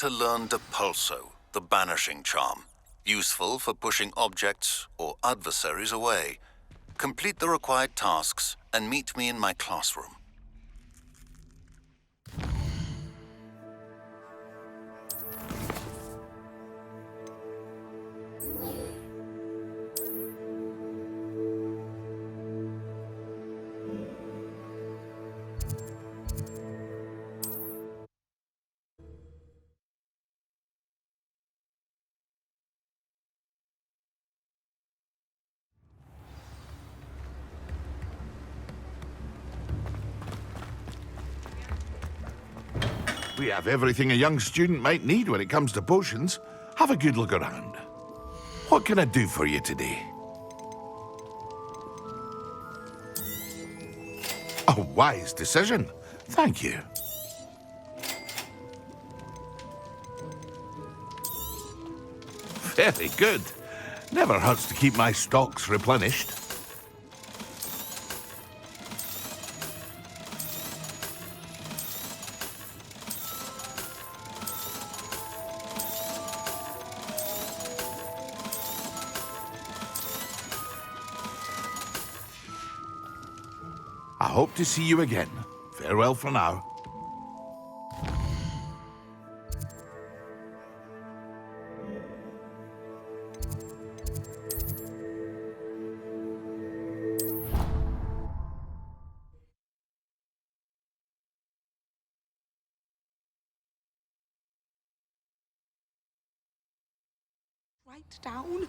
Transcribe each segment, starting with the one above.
to learn Depulso, the banishing charm, useful for pushing objects or adversaries away. Complete the required tasks and meet me in my classroom. We have everything a young student might need when it comes to potions. Have a good look around. What can I do for you today? A wise decision. Thank you. Very good. Never hurts to keep my stocks replenished. I hope to see you again. Farewell for now. Right down.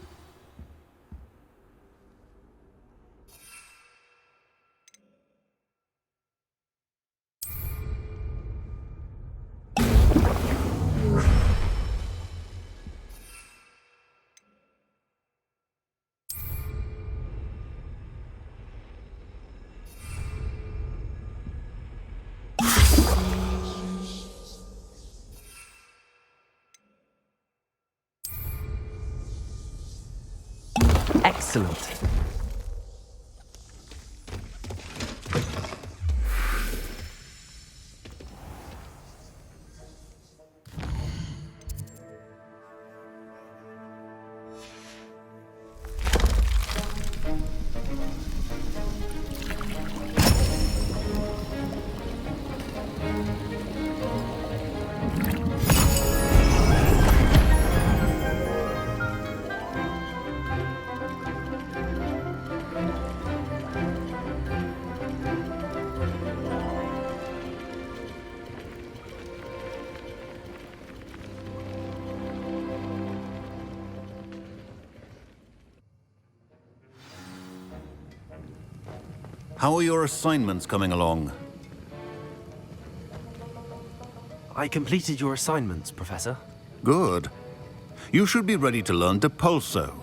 Excellent. How are your assignments coming along? I completed your assignments, Professor. Good. You should be ready to learn Depulso.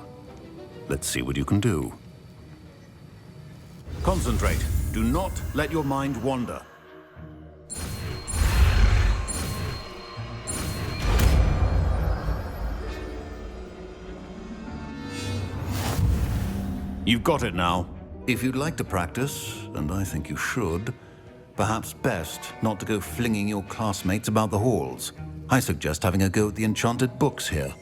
Let's see what you can do. Concentrate. Do not let your mind wander. You've got it now. If you'd like to practice, and I think you should, perhaps best not to go flinging your classmates about the halls. I suggest having a go at the enchanted books here.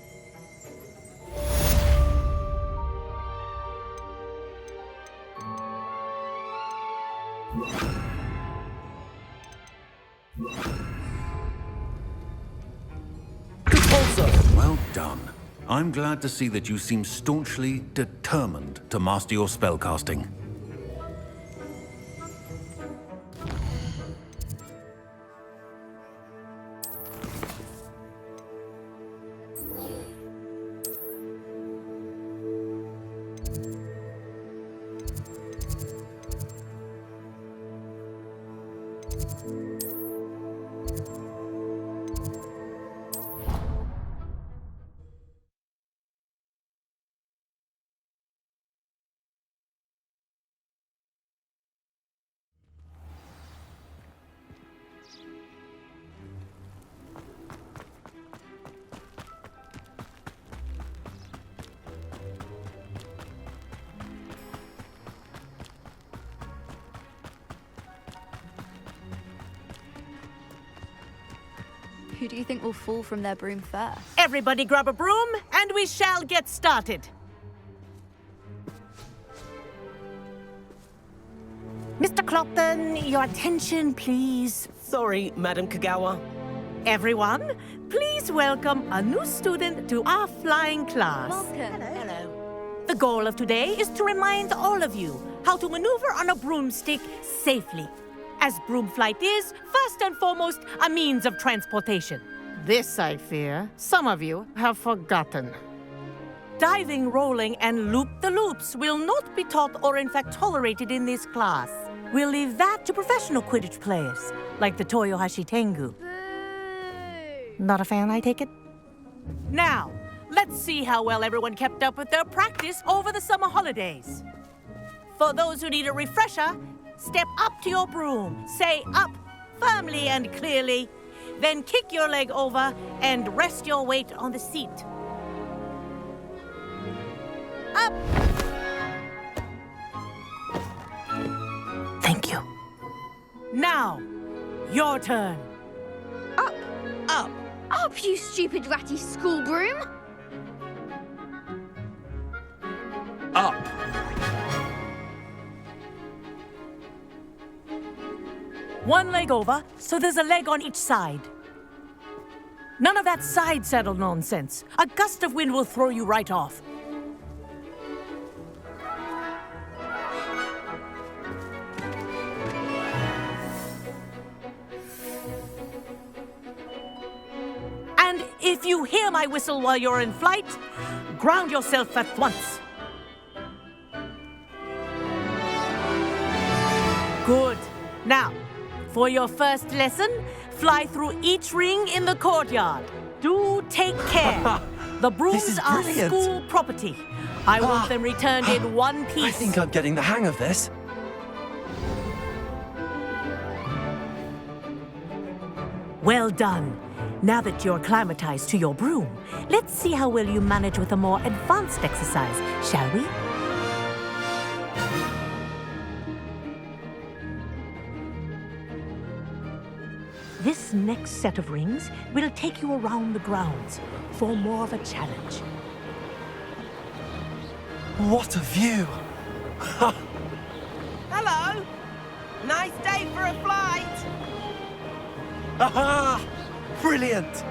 Well done. I'm glad to see that you seem staunchly determined to master your spellcasting. Who do you think will fall from their broom first? Everybody grab a broom, and we shall get started. Mr. Clopton, your attention, please. Sorry, Madam Kagawa. Everyone, please welcome a new student to our flying class. Welcome. Hello. The goal of today is to remind all of you how to maneuver on a broomstick safely, as broom flight is, first and foremost, a means of transportation. This, I fear, some of you have forgotten. Diving, rolling, and loop-the-loops will not be taught or in fact tolerated in this class. We'll leave that to professional Quidditch players, like the Toyohashi Tengu. Not a fan, I take it? Now, let's see how well everyone kept up with their practice over the summer holidays. For those who need a refresher, step up to your broom, say up firmly and clearly, then kick your leg over and rest your weight on the seat. Up! Thank you. Now, your turn. Up! Up! Up, you stupid ratty school broom! Up! One leg over, so there's a leg on each side. None of that side saddle nonsense. A gust of wind will throw you right off. And if you hear my whistle while you're in flight, ground yourself at once. Good. Now, for your first lesson, fly through each ring in the courtyard. Do take care. The brooms is are brilliant. school property. I want them returned in one piece. I think I'm getting the hang of this. Well done. Now that you're acclimatized to your broom, let's see how well you manage with a more advanced exercise, shall we? This next set of rings will take you around the grounds for more of a challenge. What a view! Hello! Nice day for a flight! Aha! Brilliant!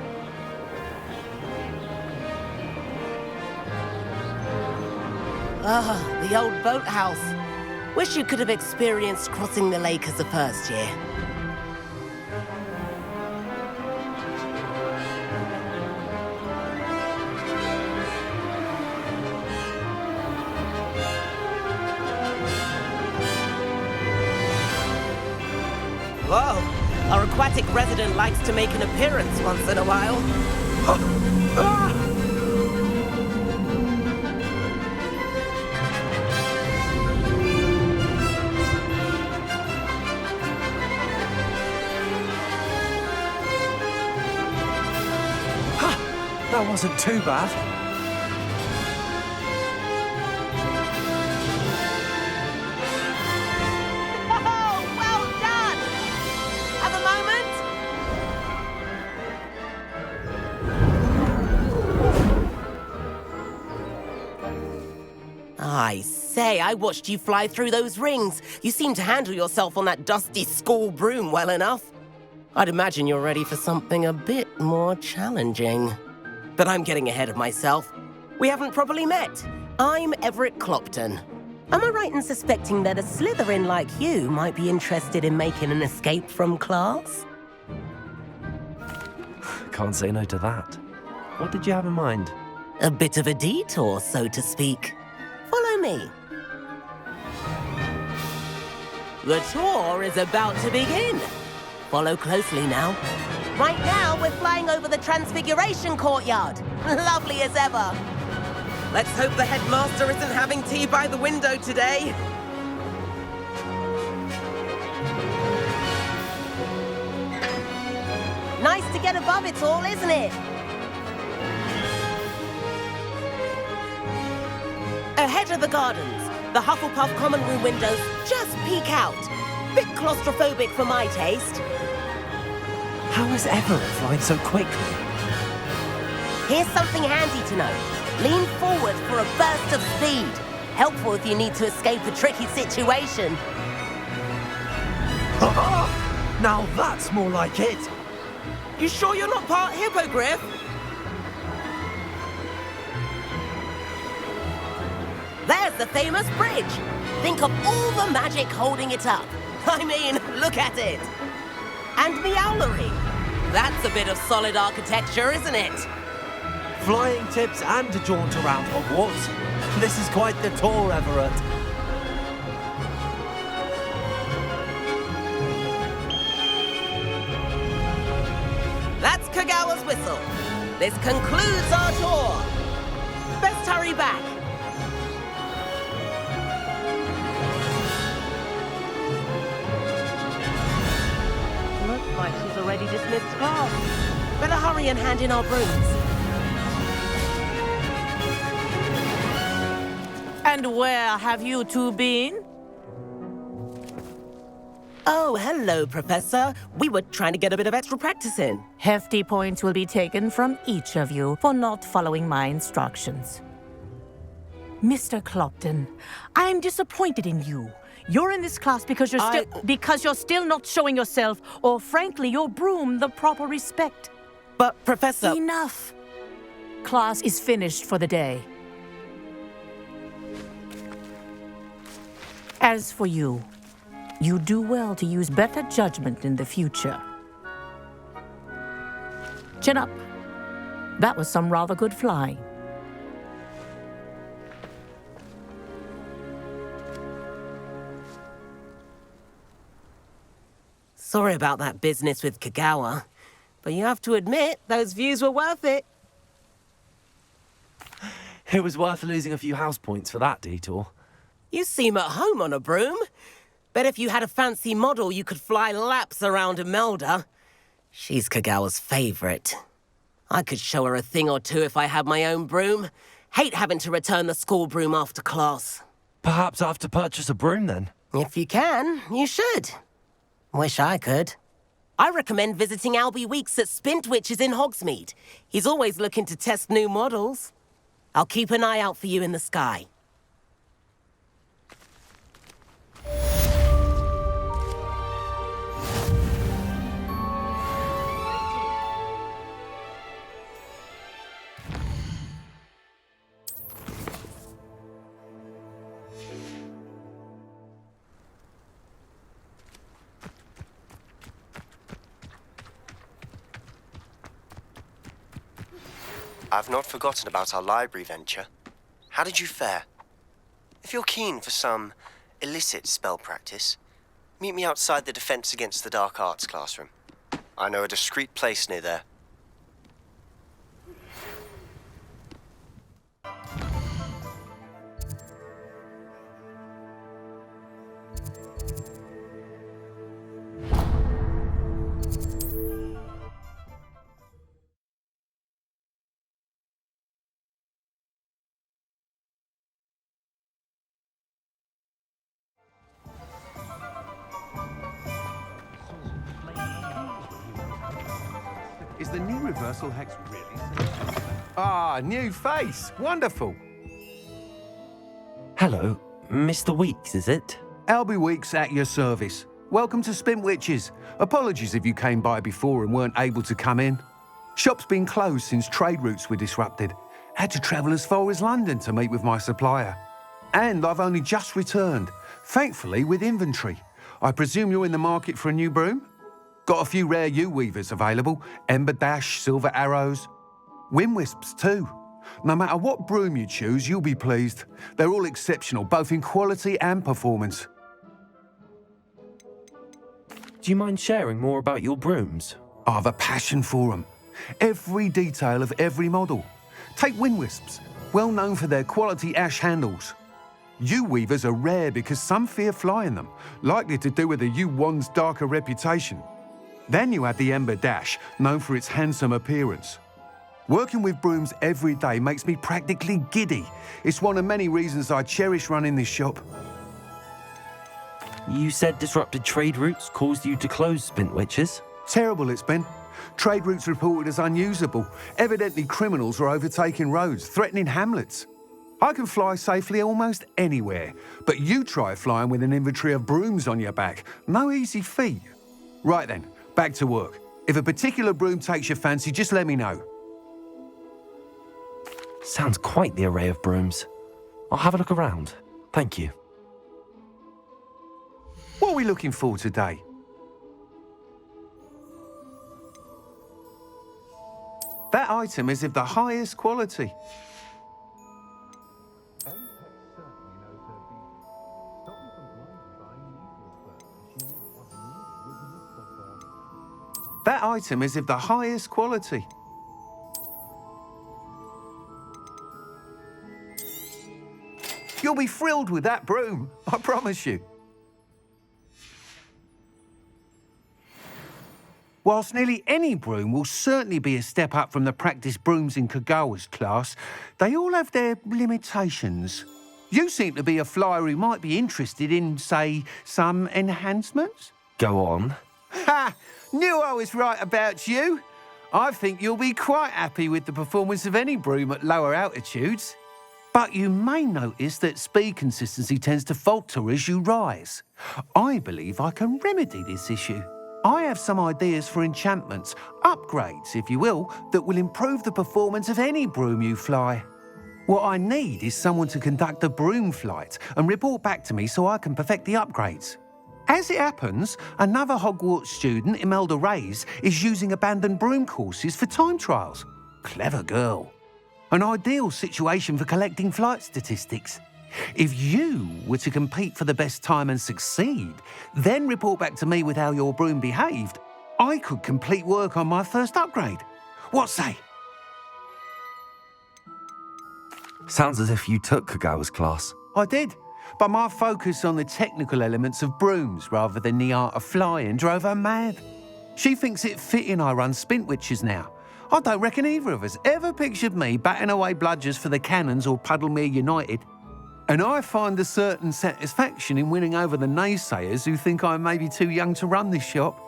Ah, the old boathouse. Wish you could have experienced crossing the lake as a first year. Whoa, our aquatic resident likes to make an appearance once in a while. That wasn't too bad. Oh, well done! Have a moment? I say, I watched you fly through those rings. You seem to handle yourself on that dusty school broom well enough. I'd imagine you're ready for something a bit more challenging. But I'm getting ahead of myself. We haven't properly met. I'm Everett Clopton. Am I right in suspecting that a Slytherin like you might be interested in making an escape from class? Can't say no to that. What did you have in mind? A bit of a detour, so to speak. Follow me. The tour is about to begin. Follow closely now. Right now, we're flying over the Transfiguration Courtyard. Lovely as ever. Let's hope the headmaster isn't having tea by the window today. Nice to get above it all, isn't it? Ahead of the gardens, the Hufflepuff common room windows just peek out. Bit claustrophobic for my taste. How is Everett flying so quickly? Here's something handy to know. Lean forward for a burst of speed. Helpful if you need to escape a tricky situation. Now that's more like it. You sure you're not part hippogriff? There's the famous bridge. Think of all the magic holding it up. I mean, look at it. And Meowlery. That's a bit of solid architecture, isn't it? Flying tips and a jaunt around Hogwarts. This is quite the tour, Everett. That's Kagawa's whistle. This concludes our tour. Best hurry back. Looks like she's already dismissed class. Better hurry and hand in our brooms. And where have you two been? Oh, hello, Professor. We were trying to get a bit of extra practice in. Hefty points will be taken from each of you for not following my instructions. Mr. Clopton, I'm disappointed in you. You're in this class because you're still not showing yourself, or frankly, your broom the proper respect. But, Professor... Enough. Class is finished for the day. As for you, you do well to use better judgment in the future. Chin up. That was some rather good flying. Sorry about that business with Kagawa, but you have to admit, those views were worth it. It was worth losing a few house points for that detour. You seem at home on a broom. Bet if you had a fancy model, you could fly laps around Imelda. She's Kagawa's favorite. I could show her a thing or two if I had my own broom. Hate having to return the school broom after class. Perhaps I have to purchase a broom then? If you can, you should. Wish I could. I recommend visiting Albie Weeks at Spintwitches in Hogsmeade. He's always looking to test new models. I'll keep an eye out for you in the sky. I've not forgotten about our library venture. How did you fare? If you're keen for some illicit spell practice, meet me outside the Defense Against the Dark Arts classroom. I know a discreet place near there. Is the new reversal hex really? Ah, new face. Wonderful. Hello, Mr. Weeks, is it? Albie Weeks at your service. Welcome to Spintwitches. Apologies if you came by before and weren't able to come in. Shop's been closed since trade routes were disrupted. Had to travel as far as London to meet with my supplier. And I've only just returned, thankfully with inventory. I presume you're in the market for a new broom? Got a few rare U-weavers available, Ember Dash, Silver Arrows, Wind Wisps too. No matter what broom you choose, you'll be pleased. They're all exceptional, both in quality and performance. Do you mind sharing more about your brooms? I've a passion for them. Every detail of every model. Take Wind Wisps, well known for their quality ash handles. U-weavers are rare because some fear flying them, likely to do with the U-wand's darker reputation. Then you add the Ember Dash, known for its handsome appearance. Working with brooms every day makes me practically giddy. It's one of many reasons I cherish running this shop. You said disrupted trade routes caused you to close Spintwitches? Terrible it's been. Trade routes reported as unusable. Evidently criminals are overtaking roads, threatening hamlets. I can fly safely almost anywhere, but you try flying with an inventory of brooms on your back. No easy feat. Right then, back to work. If a particular broom takes your fancy, just let me know. Sounds quite the array of brooms. I'll have a look around. Thank you. What are we looking for today? That item is of the highest quality. That item is of the highest quality. You'll be thrilled with that broom, I promise you. Whilst nearly any broom will certainly be a step up from the practice brooms in Kagawa's class, they all have their limitations. You seem to be a flyer who might be interested in, say, some enhancements? Go on. Ha! Knew I was right about you. I think you'll be quite happy with the performance of any broom at lower altitudes. But you may notice that speed consistency tends to falter as you rise. I believe I can remedy this issue. I have some ideas for enchantments, upgrades, if you will, that will improve the performance of any broom you fly. What I need is someone to conduct a broom flight and report back to me so I can perfect the upgrades. As it happens, another Hogwarts student, Imelda Reyes, is using abandoned broom courses for time trials. Clever girl. An ideal situation for collecting flight statistics. If you were to compete for the best time and succeed, then report back to me with how your broom behaved, I could complete work on my first upgrade. What say? Sounds as if you took Kagawa's class. I did, but my focus on the technical elements of brooms rather than the art of flying drove her mad. She thinks it fitting I run Spintwitches now. I don't reckon either of us ever pictured me batting away bludgers for the Cannons or Puddlemere United. And I find a certain satisfaction in winning over the naysayers who think I may be too young to run this shop.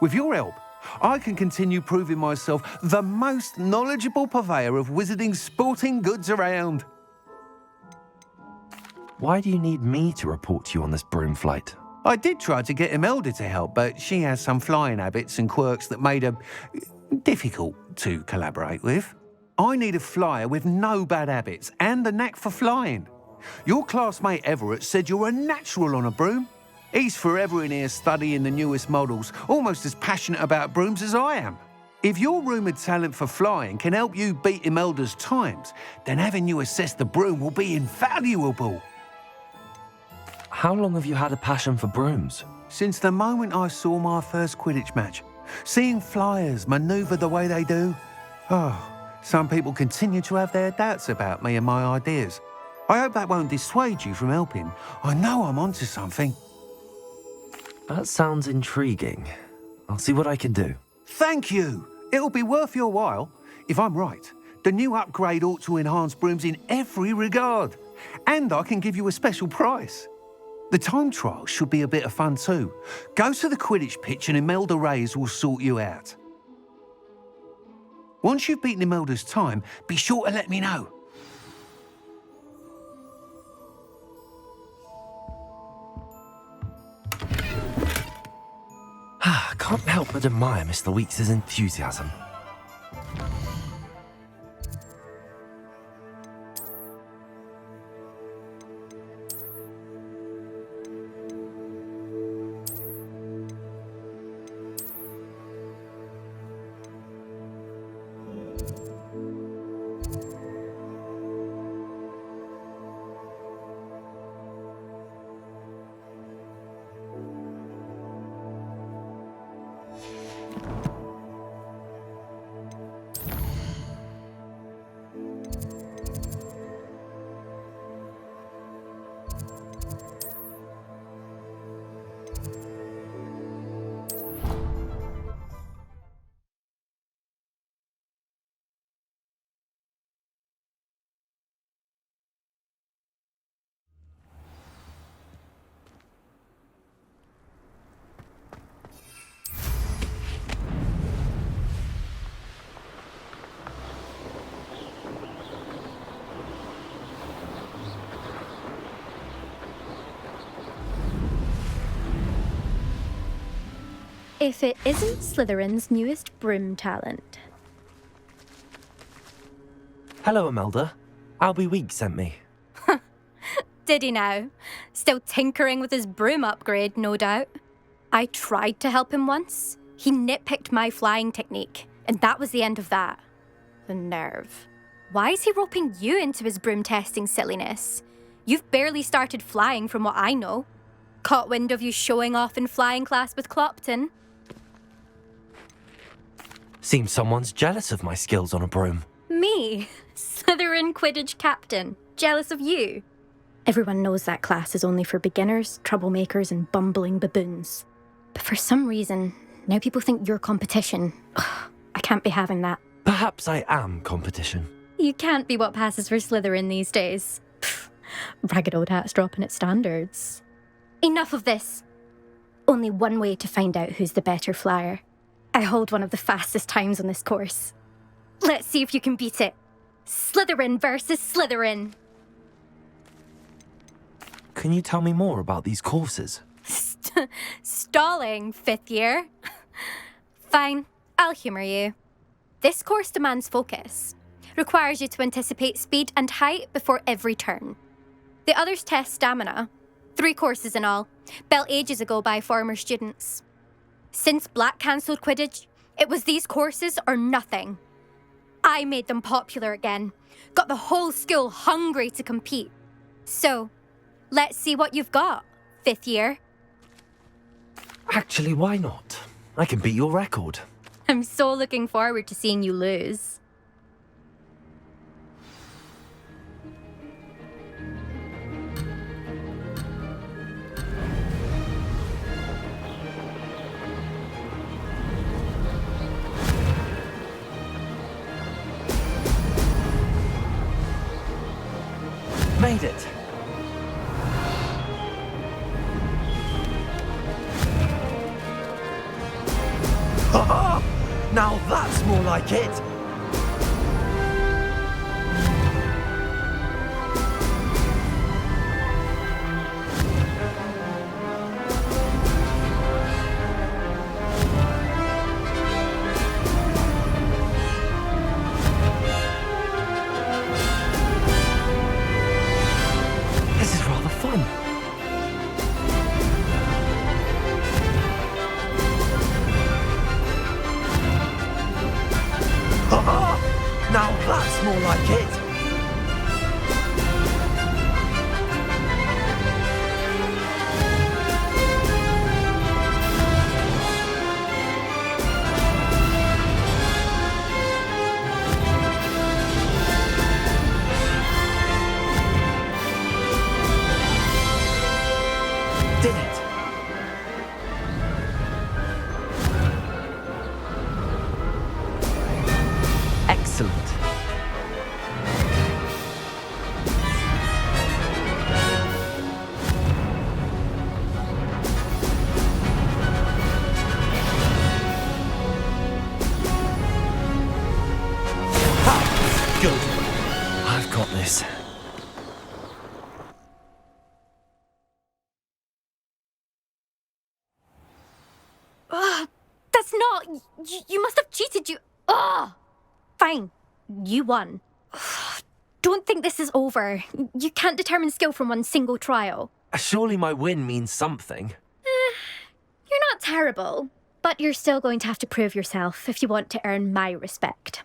With your help, I can continue proving myself the most knowledgeable purveyor of wizarding sporting goods around. Why do you need me to report to you on this broom flight? I did try to get Imelda to help, but she has some flying habits and quirks that made her difficult to collaborate with. I need a flyer with no bad habits and the knack for flying. Your classmate Everett said you're a natural on a broom. He's forever in here studying the newest models, almost as passionate about brooms as I am. If your rumoured talent for flying can help you beat Imelda's times, then having you assess the broom will be invaluable. How long have you had a passion for brooms? Since the moment I saw my first Quidditch match. Seeing flyers manoeuvre the way they do. Oh, some people continue to have their doubts about me and my ideas. I hope that won't dissuade you from helping. I know I'm onto something. That sounds intriguing. I'll see what I can do. Thank you. It'll be worth your while. If I'm right, the new upgrade ought to enhance brooms in every regard. And I can give you a special price. The time trial should be a bit of fun too. Go to the Quidditch pitch and Imelda Reyes will sort you out. Once you've beaten Imelda's time, be sure to let me know. Can't help but admire Mr. Weeks' enthusiasm. If it isn't Slytherin's newest broom talent. Hello, Imelda. Albie Week sent me. Did he now? Still tinkering with his broom upgrade, no doubt. I tried to help him once. He nitpicked my flying technique, and that was the end of that. The nerve. Why is he roping you into his broom testing silliness? You've barely started flying from what I know. Caught wind of you showing off in flying class with Clopton. Seems someone's jealous of my skills on a broom. Me? Slytherin Quidditch captain. Jealous of you? Everyone knows that class is only for beginners, troublemakers, and bumbling baboons. But for some reason, now people think you're competition. Ugh, I can't be having that. Perhaps I am competition. You can't be what passes for Slytherin these days. Pfft, ragged old hat's dropping its standards. Enough of this. Only one way to find out who's the better flyer. I hold one of the fastest times on this course. Let's see if you can beat it. Slytherin versus Slytherin. Can you tell me more about these courses? Stalling, 5th year. Fine, I'll humour you. This course demands focus. Requires you to anticipate speed and height before every turn. The others test stamina. 3 courses in all, built ages ago by former students. Since Black cancelled Quidditch, it was these courses or nothing. I made them popular again. Got the whole school hungry to compete. So, let's see what you've got, 5th year. Actually, why not? I can beat your record. I'm so looking forward to seeing you lose. Made it. Ha! Now that's more like it. This is rather fun. Now that's more like it. Did it. Excellent. Ha! Good. I've got this. That's not... You must have cheated, you... Ugh! Fine. You won. Don't think this is over. You can't determine skill from one single trial. Surely my win means something. You're not terrible, but you're still going to have to prove yourself if you want to earn my respect.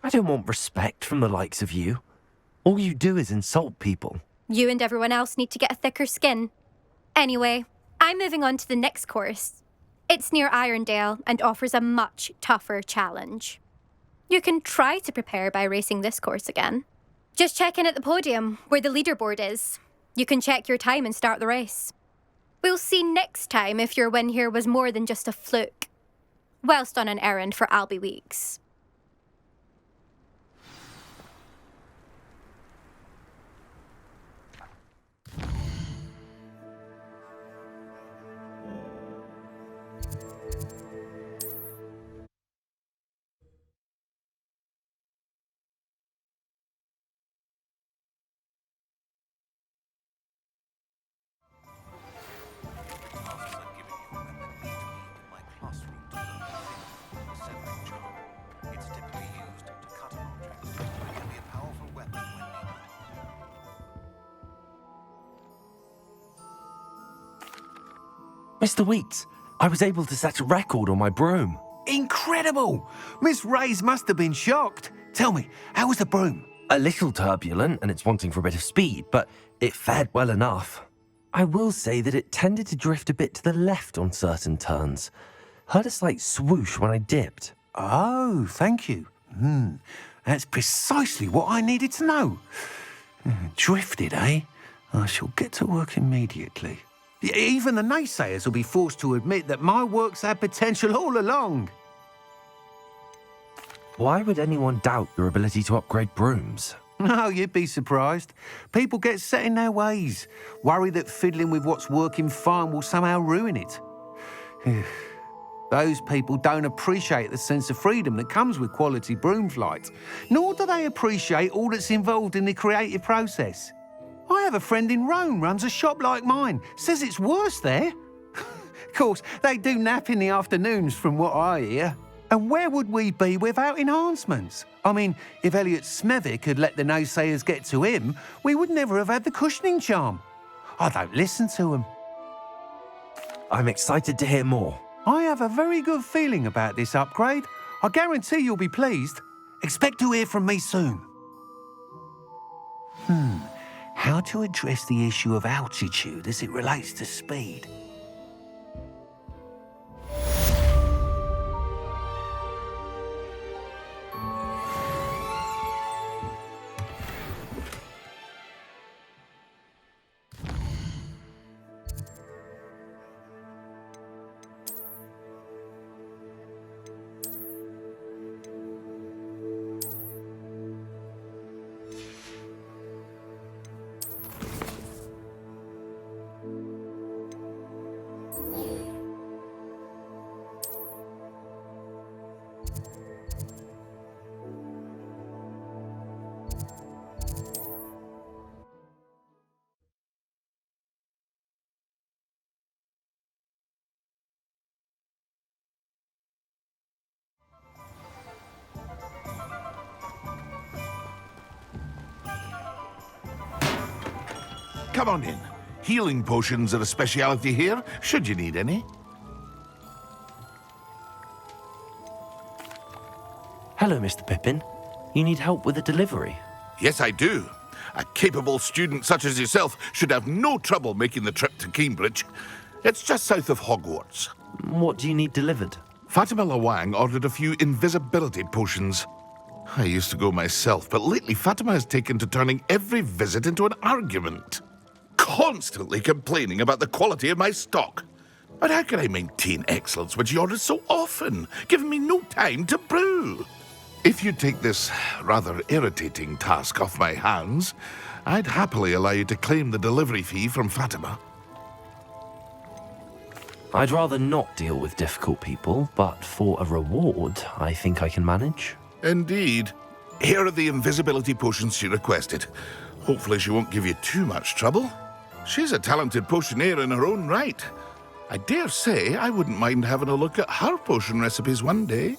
I don't want respect from the likes of you. All you do is insult people. You and everyone else need to get a thicker skin. Anyway, I'm moving on to the next course. It's near Irondale and offers a much tougher challenge. You can try to prepare by racing this course again. Just check in at the podium, where the leaderboard is. You can check your time and start the race. We'll see next time if your win here was more than just a fluke. Whilst on an errand for Albie Weeks. Mr. Weeks, I was able to set a record on my broom. Incredible! Miss Ray's must have been shocked. Tell me, how was the broom? A little turbulent and it's wanting for a bit of speed, but it fared well enough. I will say that it tended to drift a bit to the left on certain turns. Heard a slight swoosh when I dipped. Oh, thank you. That's precisely what I needed to know. Drifted, eh? I shall get to work immediately. Even the naysayers will be forced to admit that my work's had potential all along. Why would anyone doubt your ability to upgrade brooms? No, you'd be surprised. People get set in their ways, worry that fiddling with what's working fine will somehow ruin it. Those people don't appreciate the sense of freedom that comes with quality broom flight, nor do they appreciate all that's involved in the creative process. I have a friend in Rome runs a shop like mine, says it's worse there. Of course, they do nap in the afternoons from what I hear. And where would we be without enhancements? I mean, if Elliot Smethwick had let the naysayers get to him, we would never have had the cushioning charm. I don't listen to them. I'm excited to hear more. I have a very good feeling about this upgrade. I guarantee you'll be pleased. Expect to hear from me soon. How to address the issue of altitude as it relates to speed? Come on in. Healing potions are a speciality here, should you need any. Hello, Mr. Pippin. You need help with a delivery? Yes, I do. A capable student such as yourself should have no trouble making the trip to Cambridge. It's just south of Hogwarts. What do you need delivered? Fatima Lawang ordered a few invisibility potions. I used to go myself, but lately Fatima has taken to turning every visit into an argument. Constantly complaining about the quality of my stock. But how can I maintain excellence when she orders so often, giving me no time to brew? If you take this rather irritating task off my hands, I'd happily allow you to claim the delivery fee from Fatima. I'd rather not deal with difficult people, but for a reward, I think I can manage. Indeed. Here are the invisibility potions she requested. Hopefully she won't give you too much trouble. She's a talented potioneer in her own right. I dare say I wouldn't mind having a look at her potion recipes one day.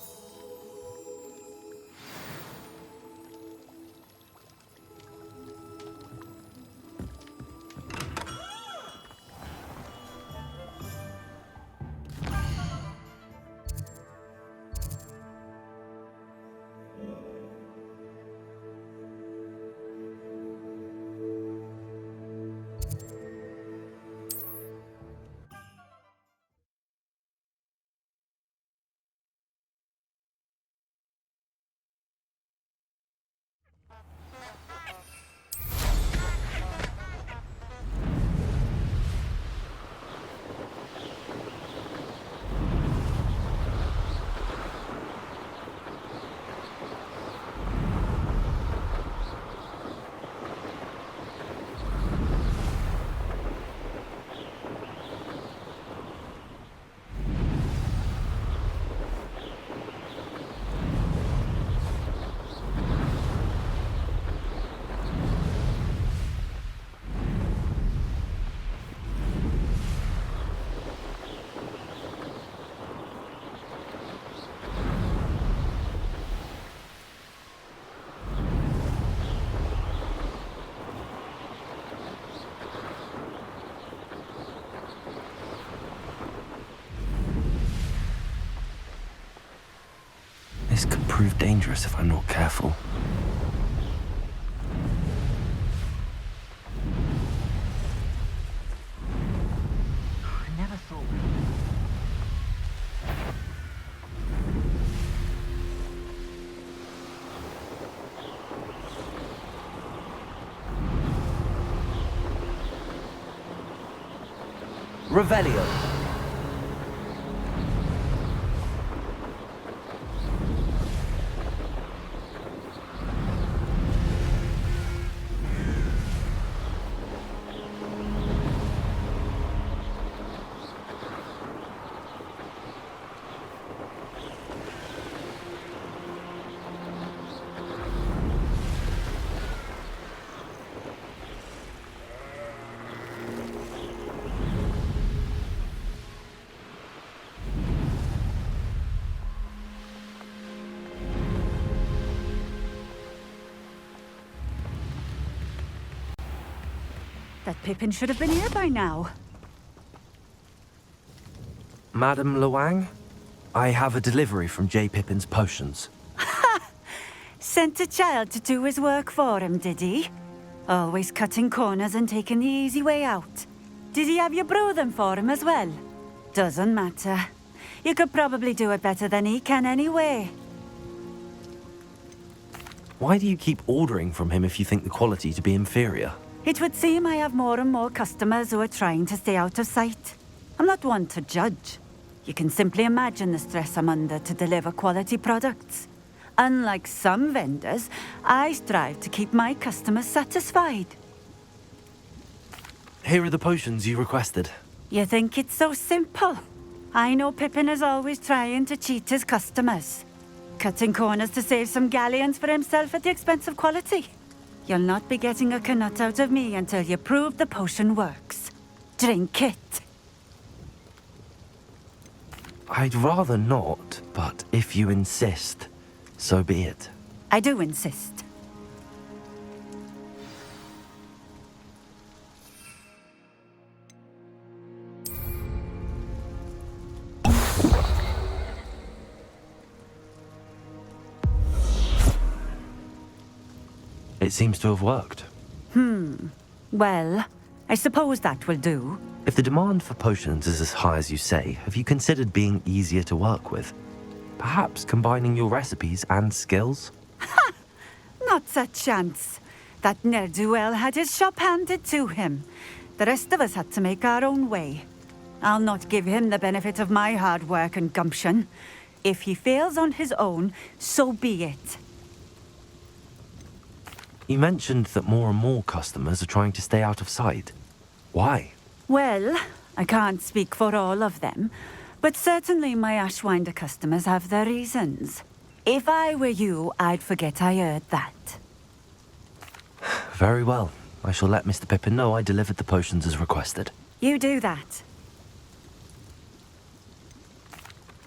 prove dangerous if I'm not careful. I never thought. Revelio. That Pippin should have been here by now. Madam Luang, I have a delivery from J. Pippin's potions. Sent a child to do his work for him, did he? Always cutting corners and taking the easy way out. Did he have you brew them for him as well? Doesn't matter. You could probably do it better than he can anyway. Why do you keep ordering from him if you think the quality to be inferior? It would seem I have more and more customers who are trying to stay out of sight. I'm not one to judge. You can simply imagine the stress I'm under to deliver quality products. Unlike some vendors, I strive to keep my customers satisfied. Here are the potions you requested. You think it's so simple? I know Pippin is always trying to cheat his customers. Cutting corners to save some galleons for himself at the expense of quality. You'll not be getting a canut out of me until you prove the potion works. Drink it. I'd rather not, but if you insist, so be it. I do insist. It seems to have worked. Well, I suppose that will do. If the demand for potions is as high as you say, have you considered being easier to work with? Perhaps combining your recipes and skills? Not a chance. That ne'er-do-well had his shop handed to him. The rest of us had to make our own way. I'll not give him the benefit of my hard work and gumption. If he fails on his own, so be it. You mentioned that more and more customers are trying to stay out of sight. Why? Well, I can't speak for all of them, but certainly my Ashwinder customers have their reasons. If I were you, I'd forget I heard that. Very well. I shall let Mr. Pippin know I delivered the potions as requested. You do that.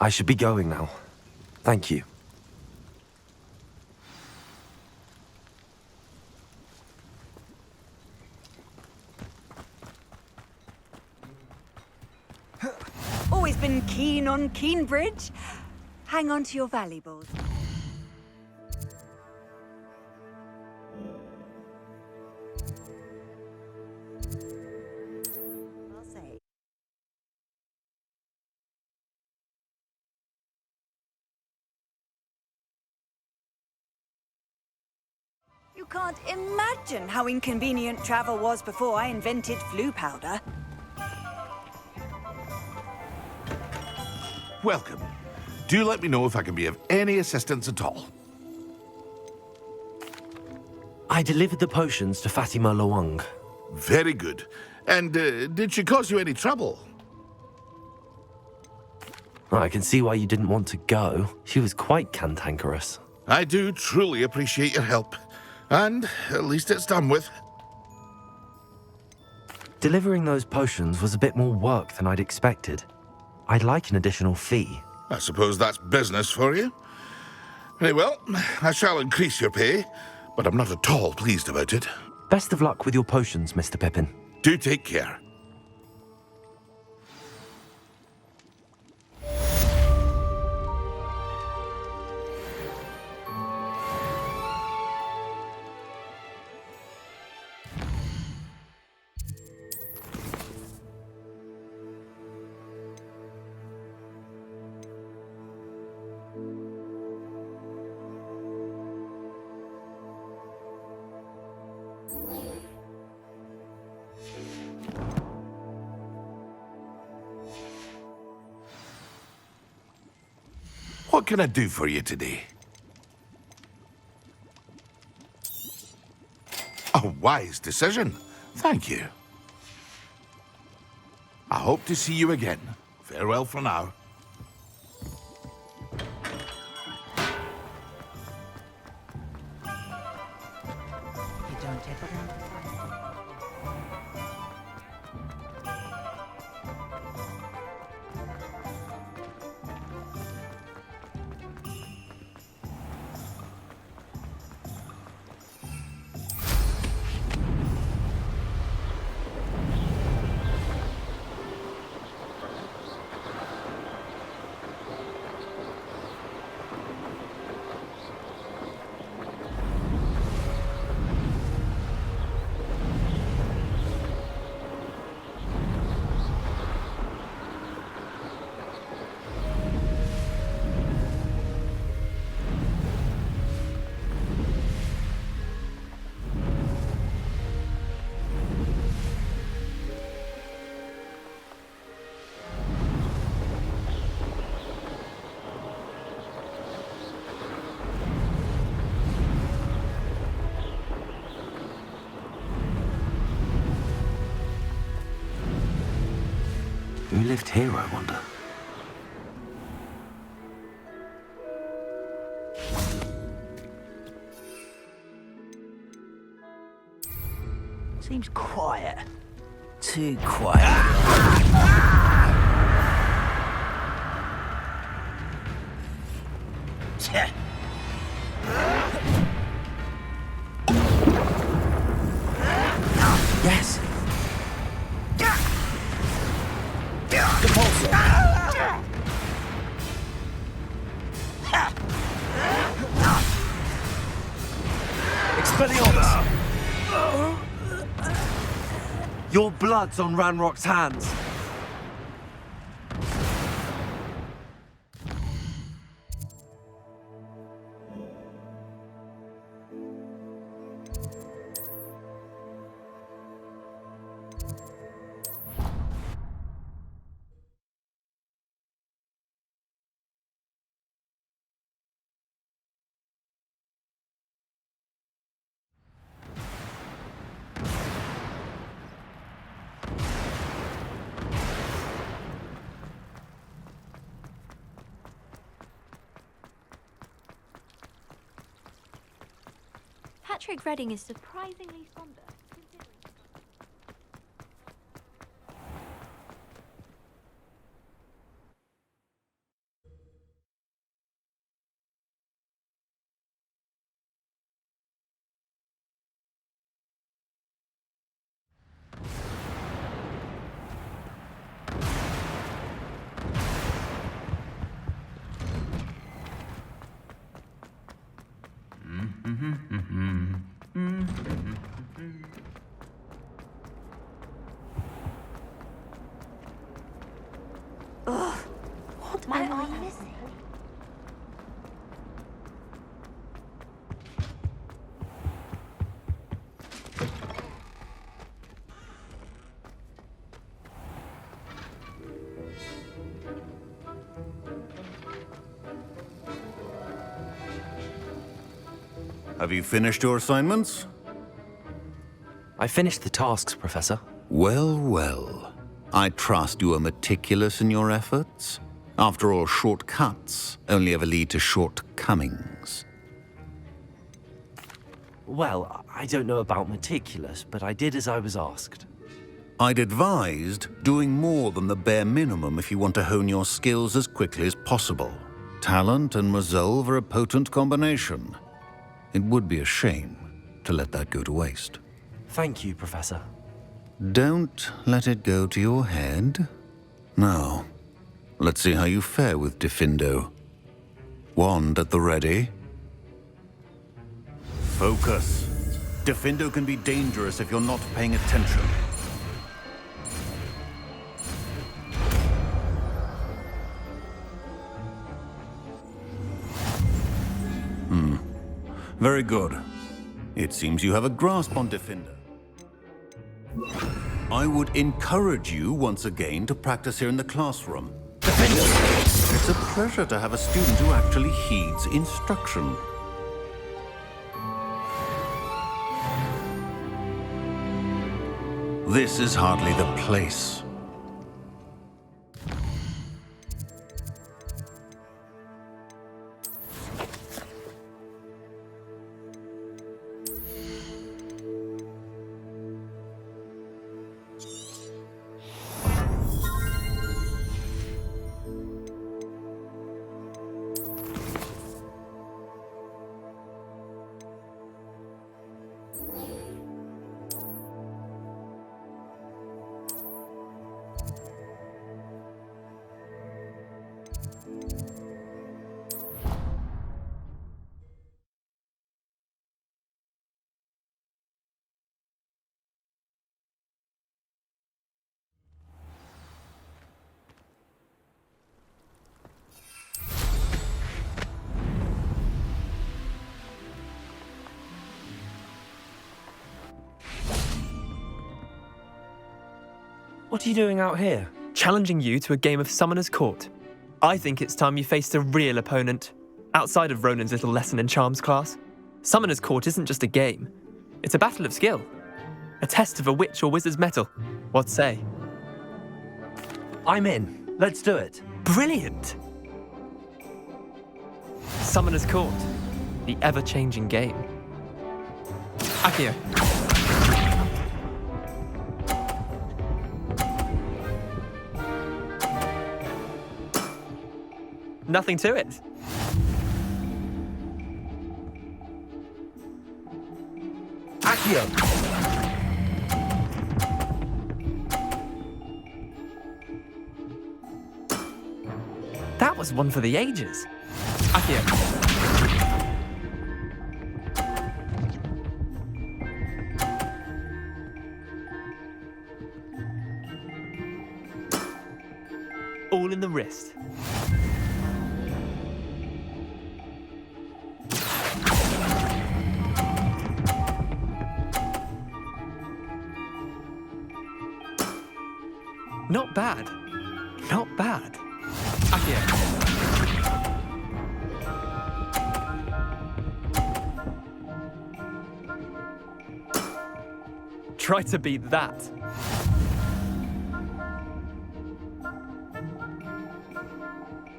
I should be going now. Thank you. Always been keen on Keenbridge. Hang on to your valuables. I'll say. You can't imagine how inconvenient travel was before I invented flu powder. Welcome. Do let me know if I can be of any assistance at all. I delivered the potions to Fatima Luang. Very good. And did she cause you any trouble? I can see why you didn't want to go. She was quite cantankerous. I do truly appreciate your help. And at least it's done with. Delivering those potions was a bit more work than I'd expected. I'd like an additional fee. I suppose that's business for you. Very well, I shall increase your pay, but I'm not at all pleased about it. Best of luck with your potions, Mr. Pippin. Do take care. What can I do for you today? A wise decision. Thank you. I hope to see you again. Farewell for now. Who lived here, I wonder? Seems quiet. Too quiet. Yes! Expelliarmus! Your blood's on Ranrock's hands. Patrick Redding is surprisingly somber. What am I missing? Have you finished your assignments? I finished the tasks, Professor. Well, well. I trust you are meticulous in your efforts. After all, shortcuts only ever lead to shortcomings. Well, I don't know about meticulous, but I did as I was asked. I'd advised doing more than the bare minimum if you want to hone your skills as quickly as possible. Talent and resolve are a potent combination. It would be a shame to let that go to waste. Thank you, Professor. Don't let it go to your head. Now, let's see how you fare with Diffindo. Wand at the ready. Focus. Diffindo can be dangerous if you're not paying attention. Very good. It seems you have a grasp on Defender. I would encourage you once again to practice here in the classroom. Defender! It's a pleasure to have a student who actually heeds instruction. This is hardly the place. What are you doing out here? Challenging you to a game of Summoner's Court. I think it's time you faced a real opponent, outside of Ronan's little lesson in charms class. Summoner's Court isn't just a game. It's a battle of skill. A test of a witch or wizard's mettle. What say? I'm in. Let's do it. Brilliant! Summoner's Court. The ever-changing game. Akio. Nothing to it. Akio! That was one for the ages. Akio. All in the wrist. Not bad. Not bad. Akio. Try to beat that.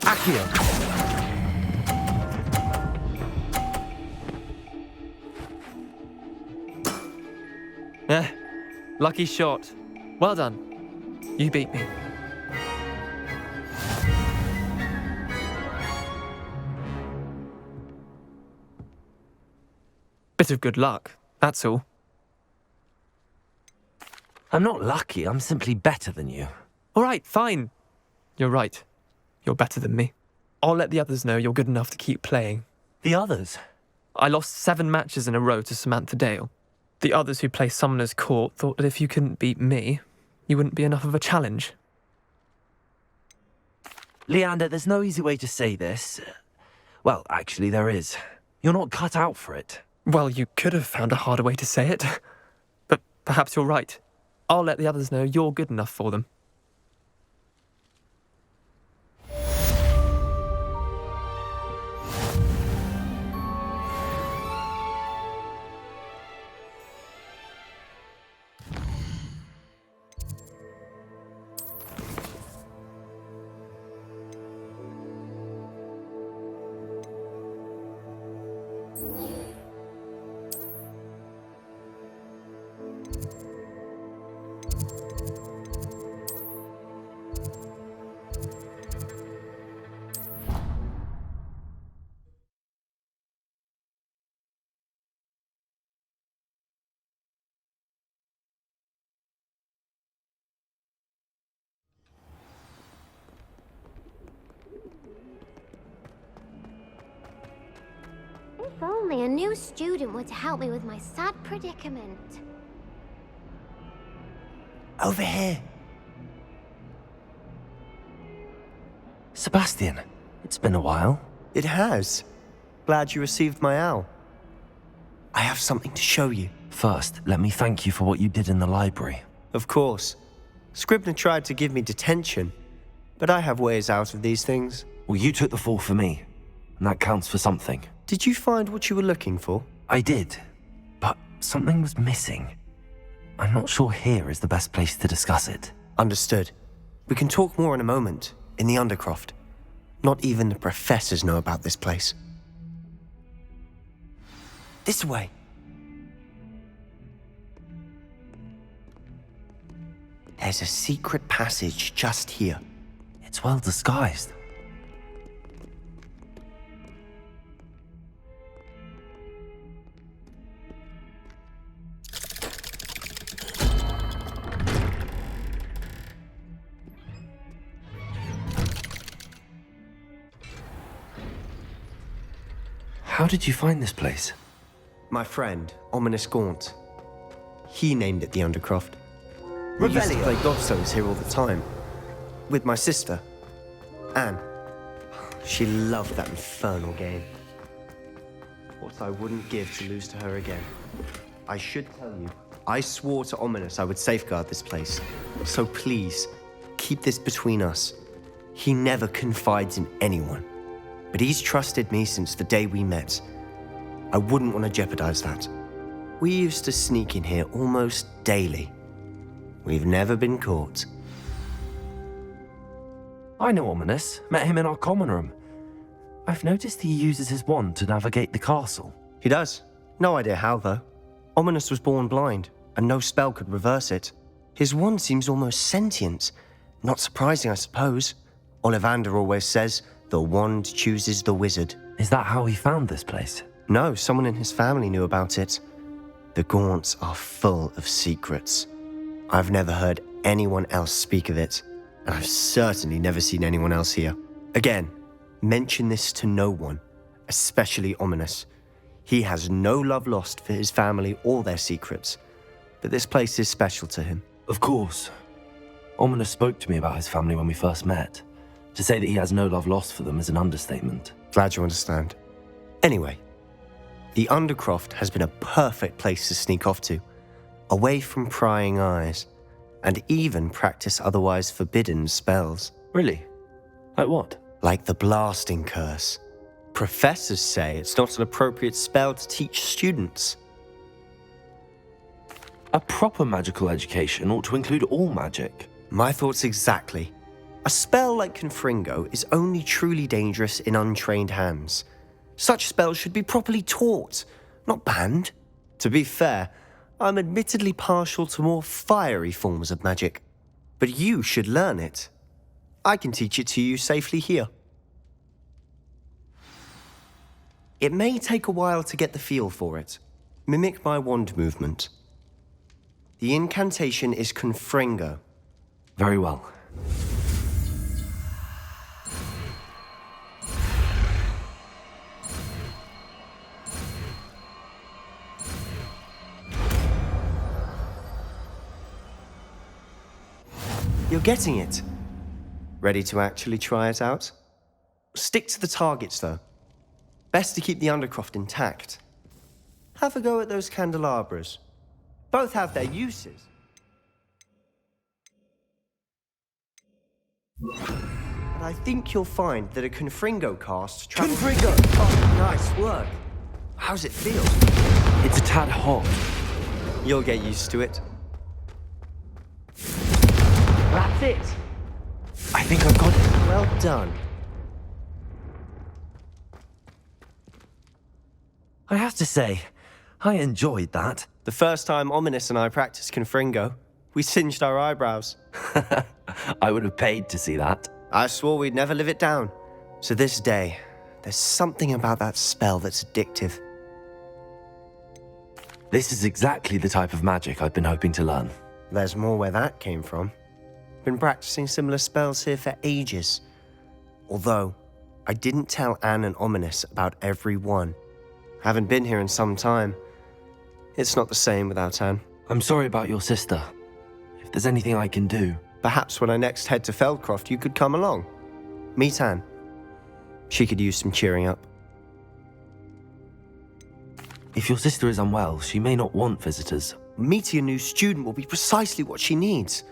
Akio! Lucky shot. Well done. You beat me. Bit of good luck, that's all. I'm not lucky, I'm simply better than you. All right, fine. You're right. You're better than me. I'll let the others know you're good enough to keep playing. The others? I lost 7 matches in a row to Samantha Dale. The others who play Summoner's Court thought that if you couldn't beat me, you wouldn't be enough of a challenge. Leander, there's no easy way to say this. Well, actually, there is. You're not cut out for it. Well, you could have found a harder way to say it. But perhaps you're right. I'll let the others know you're good enough for them. If only a new student were to help me with my sad predicament. Over here. Sebastian, it's been a while. It has. Glad you received my owl. I have something to show you. First, let me thank you for what you did in the library. Of course. Scribner tried to give me detention, but I have ways out of these things. Well, you took the fall for me, and that counts for something. Did you find what you were looking for? I did, but something was missing. I'm not sure here is the best place to discuss it. Understood. We can talk more in a moment, in the Undercroft. Not even the professors know about this place. This way. There's a secret passage just here. It's well disguised. How did you find this place? My friend, Ominous Gaunt. He named it the Undercroft. We used to play gobstones here all the time. With my sister, Anne. She loved that infernal game. What I wouldn't give to lose to her again. I should tell you, I swore to Ominous I would safeguard this place. So please, keep this between us. He never confides in anyone. But he's trusted me since the day we met. I wouldn't want to jeopardize that. We used to sneak in here almost daily. We've never been caught. I know Ominous. Met him in our common room. I've noticed he uses his wand to navigate the castle. He does. No idea how, though. Ominous was born blind, and no spell could reverse it. His wand seems almost sentient. Not surprising, I suppose. Ollivander always says, the wand chooses the wizard. Is that how he found this place? No, someone in his family knew about it. The Gaunts are full of secrets. I've never heard anyone else speak of it, and I've certainly never seen anyone else here. Again, mention this to no one, especially Ominous. He has no love lost for his family or their secrets, but this place is special to him. Of course. Ominous spoke to me about his family when we first met. To say that he has no love lost for them is an understatement. Glad you understand. Anyway, the Undercroft has been a perfect place to sneak off to, away from prying eyes, and even practice otherwise forbidden spells. Really? Like what? Like the blasting curse. Professors say it's not an appropriate spell to teach students. A proper magical education ought to include all magic. My thoughts exactly. A spell like Confringo is only truly dangerous in untrained hands. Such spells should be properly taught, not banned. To be fair, I'm admittedly partial to more fiery forms of magic. But you should learn it. I can teach it to you safely here. It may take a while to get the feel for it. Mimic my wand movement. The incantation is Confringo. Very well. You're getting it. Ready to actually try it out? Stick to the targets, though. Best to keep the Undercroft intact. Have a go at those candelabras. Both have their uses. But I think you'll find that a Confringo cast travels... Confringo! Oh, nice work. How's it feel? It's a tad hot. You'll get used to it. That's it. I think I've got it. Well done. I have to say, I enjoyed that. The first time Ominous and I practiced Confringo, we singed our eyebrows. I would have paid to see that. I swore we'd never live it down. To this day, there's something about that spell that's addictive. This is exactly the type of magic I've been hoping to learn. There's more where that came from. Been practicing similar spells here for ages. Although, I didn't tell Anne and Ominous about every one. Haven't been here in some time. It's not the same without Anne. I'm sorry about your sister. If there's anything I can do... Perhaps when I next head to Feldcroft, you could come along. Meet Anne. She could use some cheering up. If your sister is unwell, she may not want visitors. Meeting a new student will be precisely what she needs.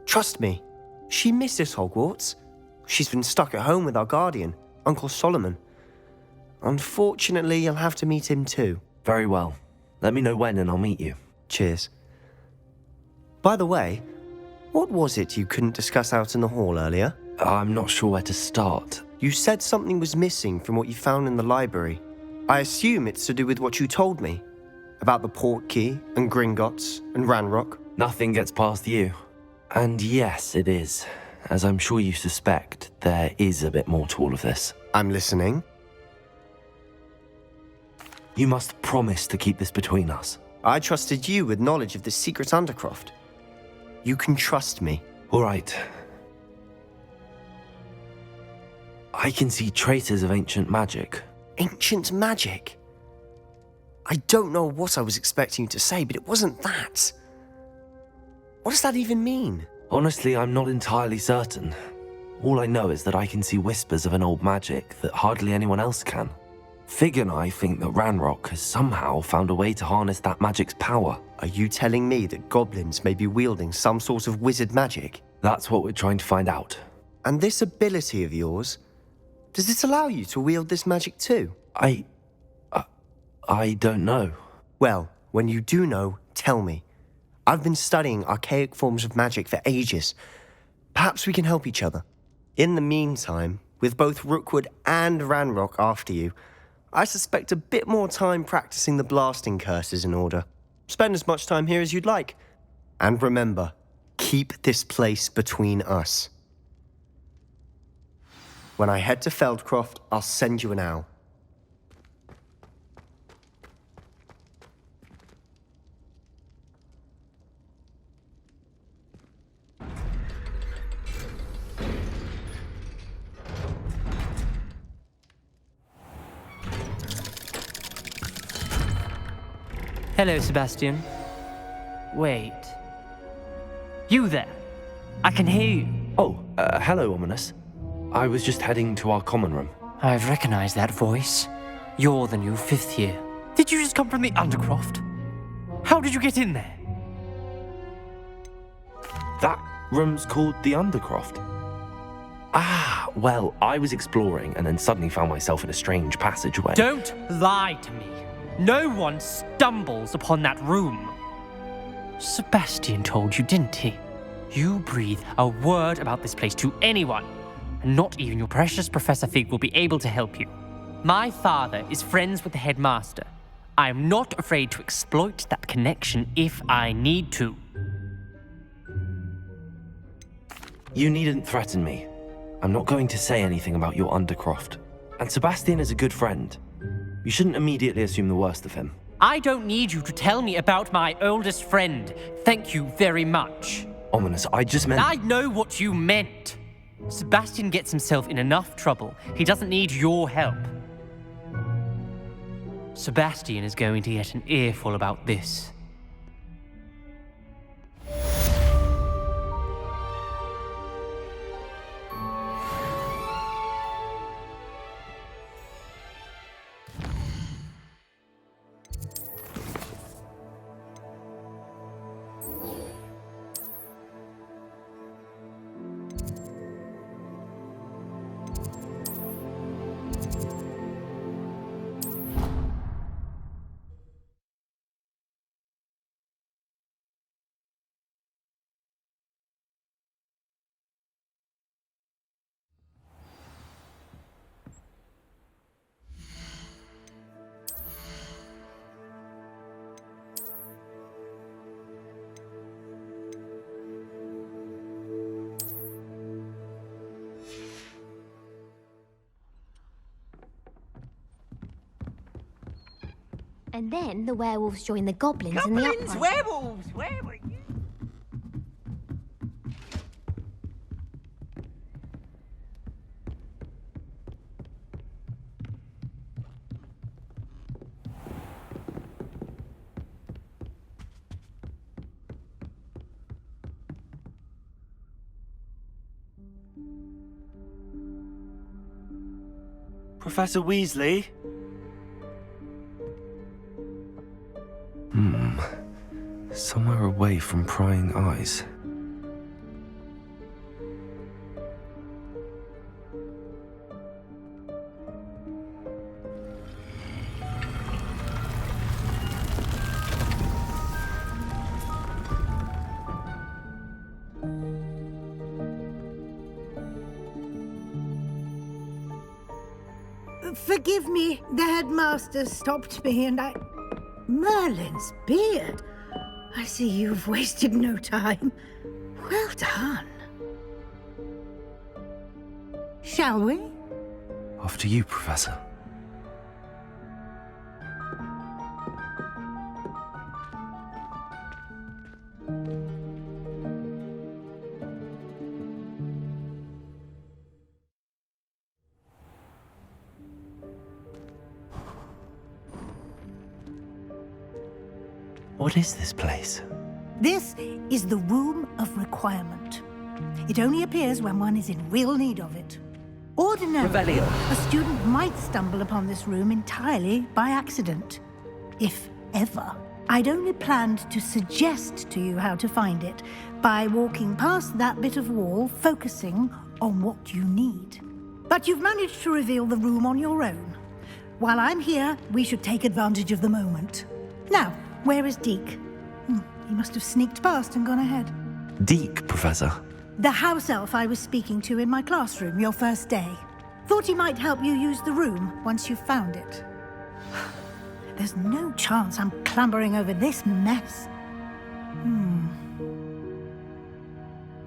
Trust me, she misses Hogwarts. She's been stuck at home with our guardian, Uncle Solomon. Unfortunately, you'll have to meet him too. Very well. Let me know when and I'll meet you. Cheers. By the way, what was it you couldn't discuss out in the hall earlier? I'm not sure where to start. You said something was missing from what you found in the library. I assume it's to do with what you told me. About the Portkey and Gringotts and Ranrock. Nothing gets past you. And yes, it is. As I'm sure you suspect, there is a bit more to all of this. I'm listening. You must promise to keep this between us. I trusted you with knowledge of the secret Undercroft. You can trust me. All right. I can see traces of ancient magic. Ancient magic? I don't know what I was expecting you to say, but it wasn't that. What does that even mean? Honestly, I'm not entirely certain. All I know is that I can see whispers of an old magic that hardly anyone else can. Fig and I think that Ranrock has somehow found a way to harness that magic's power. Are you telling me that goblins may be wielding some sort of wizard magic? That's what we're trying to find out. And this ability of yours, does it allow you to wield this magic too? I don't know. Well, when you do know, tell me. I've been studying archaic forms of magic for ages. Perhaps we can help each other. In the meantime, with both Rookwood and Ranrock after you, I suspect a bit more time practicing the blasting curse is in order. Spend as much time here as you'd like. And remember, keep this place between us. When I head to Feldcroft, I'll send you an owl. Hello, Sebastian. Wait. You there? I can hear you. Oh, hello, Ominous. I was just heading to our common room. I've recognized that voice. You're the new 5th year. Did you just come from the Undercroft? How did you get in there? That room's called the Undercroft. Ah, well, I was exploring and then suddenly found myself in a strange passageway. Don't lie to me. No one stumbles upon that room. Sebastian told you, didn't he? You breathe a word about this place to anyone, and not even your precious Professor Fig will be able to help you. My father is friends with the headmaster. I am not afraid to exploit that connection if I need to. You needn't threaten me. I'm not going to say anything about your Undercroft. And Sebastian is a good friend. You shouldn't immediately assume the worst of him. I don't need you to tell me about my oldest friend. Thank you very much. Ominous, I just meant... I know what you meant. Sebastian gets himself in enough trouble. He doesn't need your help. Sebastian is going to get an earful about this. And then the werewolves join the goblins in the uproar. Werewolves! Where were you? Professor Weasley? Somewhere away from prying eyes. Forgive me, the headmaster stopped me and I... Merlin's beard. I see you've wasted no time. Well done. Shall we? Off to you, Professor. What is this place? This is the Room of Requirement. It only appears when one is in real need of it. Ordinarily, Revelio. a student might stumble upon this room entirely by accident. If ever. I'd only planned to suggest to you how to find it by walking past that bit of wall, focusing on what you need. But you've managed to reveal the room on your own. While I'm here, we should take advantage of the moment. Now, where is Deke? He must have sneaked past and gone ahead. Deke, Professor. The house elf I was speaking to in my classroom your first day. Thought he might help you use the room once you've found it. There's no chance I'm clambering over this mess.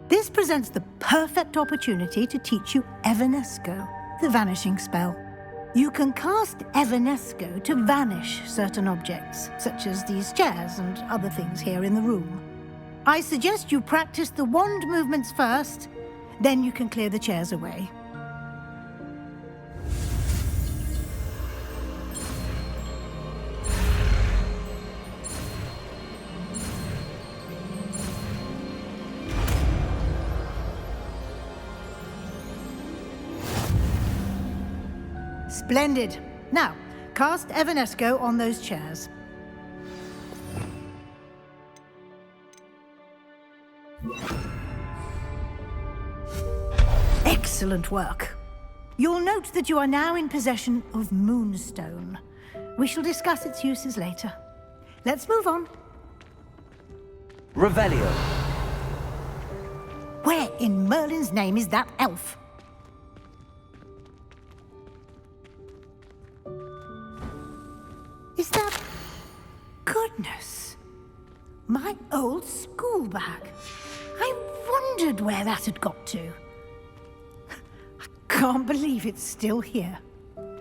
This presents the perfect opportunity to teach you Evanesco, the vanishing spell. You can cast Evanesco to vanish certain objects, such as these chairs and other things here in the room. I suggest you practice the wand movements first, then you can clear the chairs away. Splendid. Now, cast Evanesco on those chairs. Excellent work. You'll note that you are now in possession of Moonstone. We shall discuss its uses later. Let's move on. Revelio. Where in Merlin's name is that elf? Is that... Goodness. My old school bag. I wondered where that had got to. I can't believe it's still here.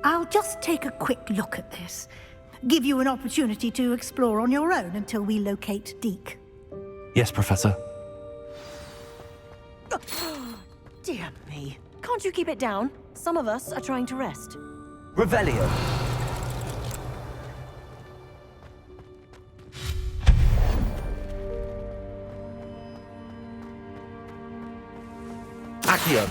I'll just take a quick look at this. Give you an opportunity to explore on your own until we locate Deke. Yes, Professor. Dear me. Can't you keep it down? Some of us are trying to rest. Revelio. Accio.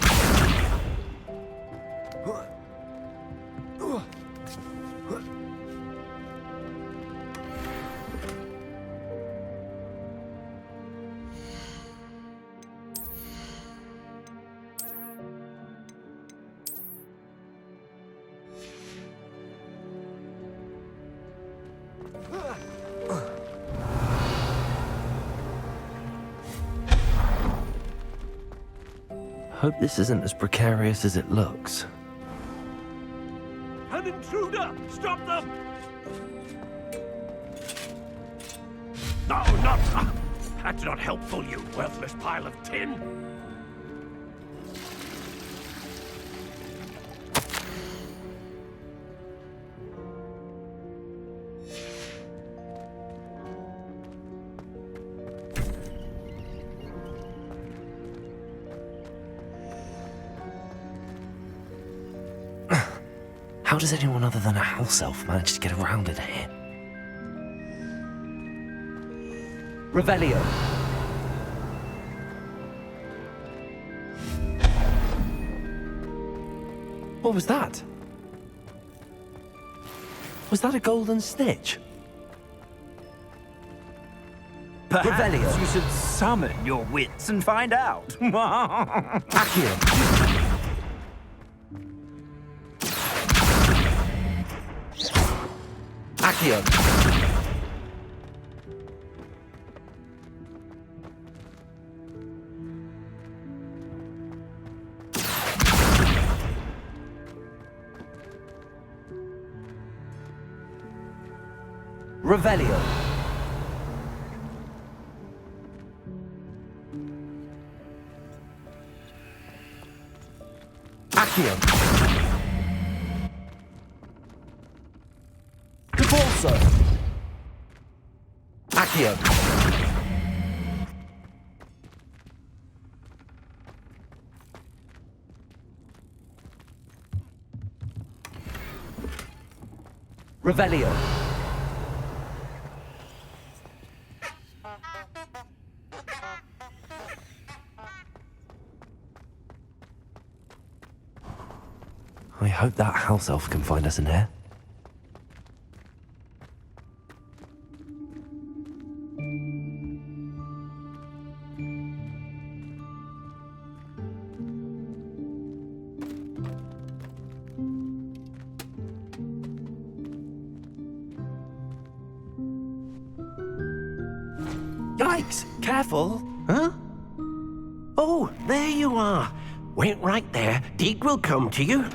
Hope this isn't as precarious as it looks. An intruder! Stop them! No, not... That's not helpful, you worthless pile of tin! How does anyone other than a house elf manage to get around in here? Revelio. What was that? Was that a golden snitch? Perhaps Revelio. you should summon your wits and find out. Accio. Accio. Revelio. Accio. Repulso. Accio. Revelio. I hope that house elf can find us in here. Yikes! Careful! Huh? Oh, there you are. Wait right there. Deke will come to you.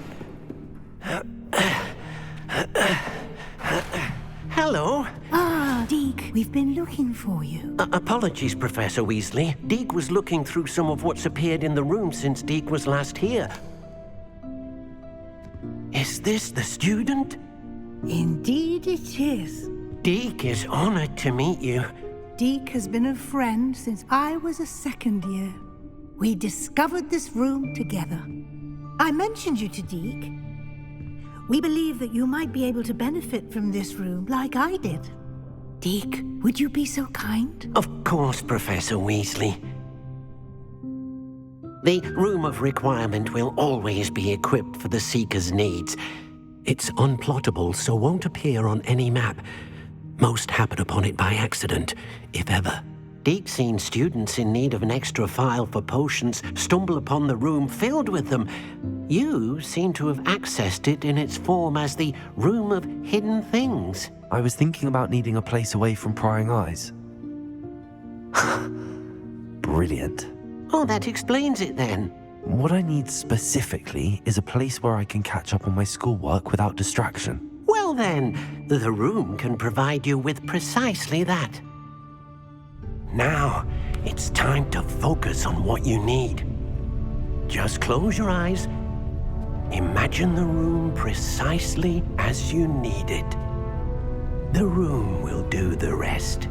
Hello. Ah, Deke, we've been looking for you. Apologies, Professor Weasley. Deke was looking through some of what's appeared in the room since Deke was last here. Is this the student? Indeed it is. Deke is honored to meet you. Deke has been a friend since I was a second year. We discovered this room together. I mentioned you to Deke. We believe that you might be able to benefit from this room like I did. Deke, would you be so kind? Of course, Professor Weasley. The Room of Requirement will always be equipped for the Seeker's needs. It's unplottable, so won't appear on any map. Most happen upon it by accident, if ever. Deke's seen students in need of an extra file for potions stumble upon the room filled with them. You seem to have accessed it in its form as the Room of Hidden Things. I was thinking about needing a place away from prying eyes. Brilliant. Oh, that explains it then. What I need specifically is a place where I can catch up on my schoolwork without distraction. Well then, the room can provide you with precisely that. Now, it's time to focus on what you need. Just close your eyes. Imagine the room precisely as you need it. The room will do the rest.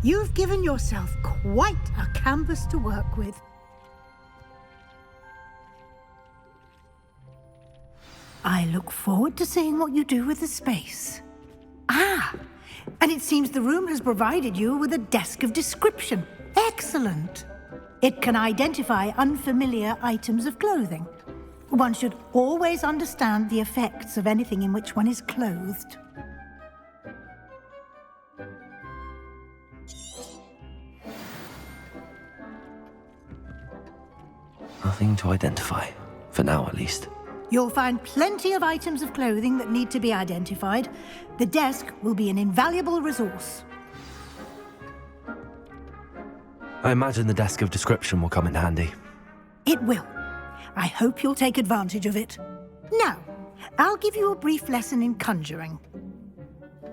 You've given yourself quite a canvas to work with. I look forward to seeing what you do with the space. Ah, and it seems the room has provided you with a desk of description. Excellent. It can identify unfamiliar items of clothing. One should always understand the effects of anything in which one is clothed. Nothing to identify, for now at least. You'll find plenty of items of clothing that need to be identified. The desk will be an invaluable resource. I imagine the desk of description will come in handy. It will. I hope you'll take advantage of it. Now, I'll give you a brief lesson in conjuring.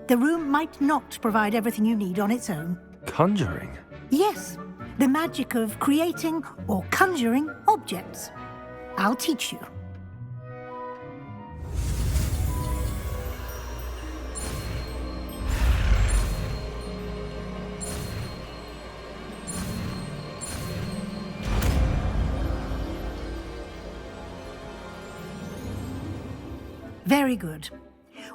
The room might not provide everything you need on its own. Conjuring? Yes, the magic of creating or conjuring objects. I'll teach you. Very good.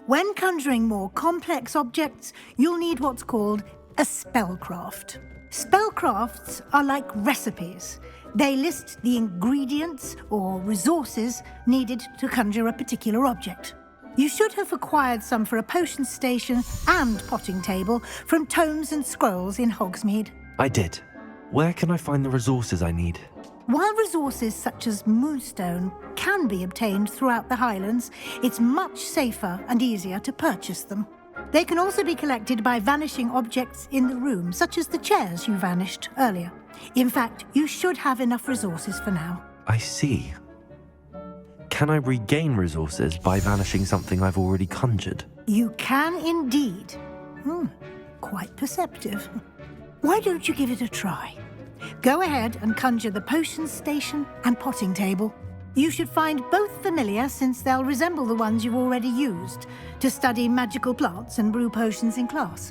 When conjuring more complex objects, you'll need what's called a spellcraft. Spellcrafts are like recipes. They list the ingredients or resources needed to conjure a particular object. You should have acquired some for a potion station and potting table from tomes and scrolls in Hogsmeade. I did. Where can I find the resources I need? While resources such as Moonstone can be obtained throughout the Highlands, it's much safer and easier to purchase them. They can also be collected by vanishing objects in the room, such as the chairs you vanished earlier. In fact, you should have enough resources for now. I see. Can I regain resources by vanishing something I've already conjured? You can indeed. Quite perceptive. Why don't you give it a try? Go ahead and conjure the potion station and potting table. You should find both familiar, since they'll resemble the ones you've already used to study magical plants and brew potions in class.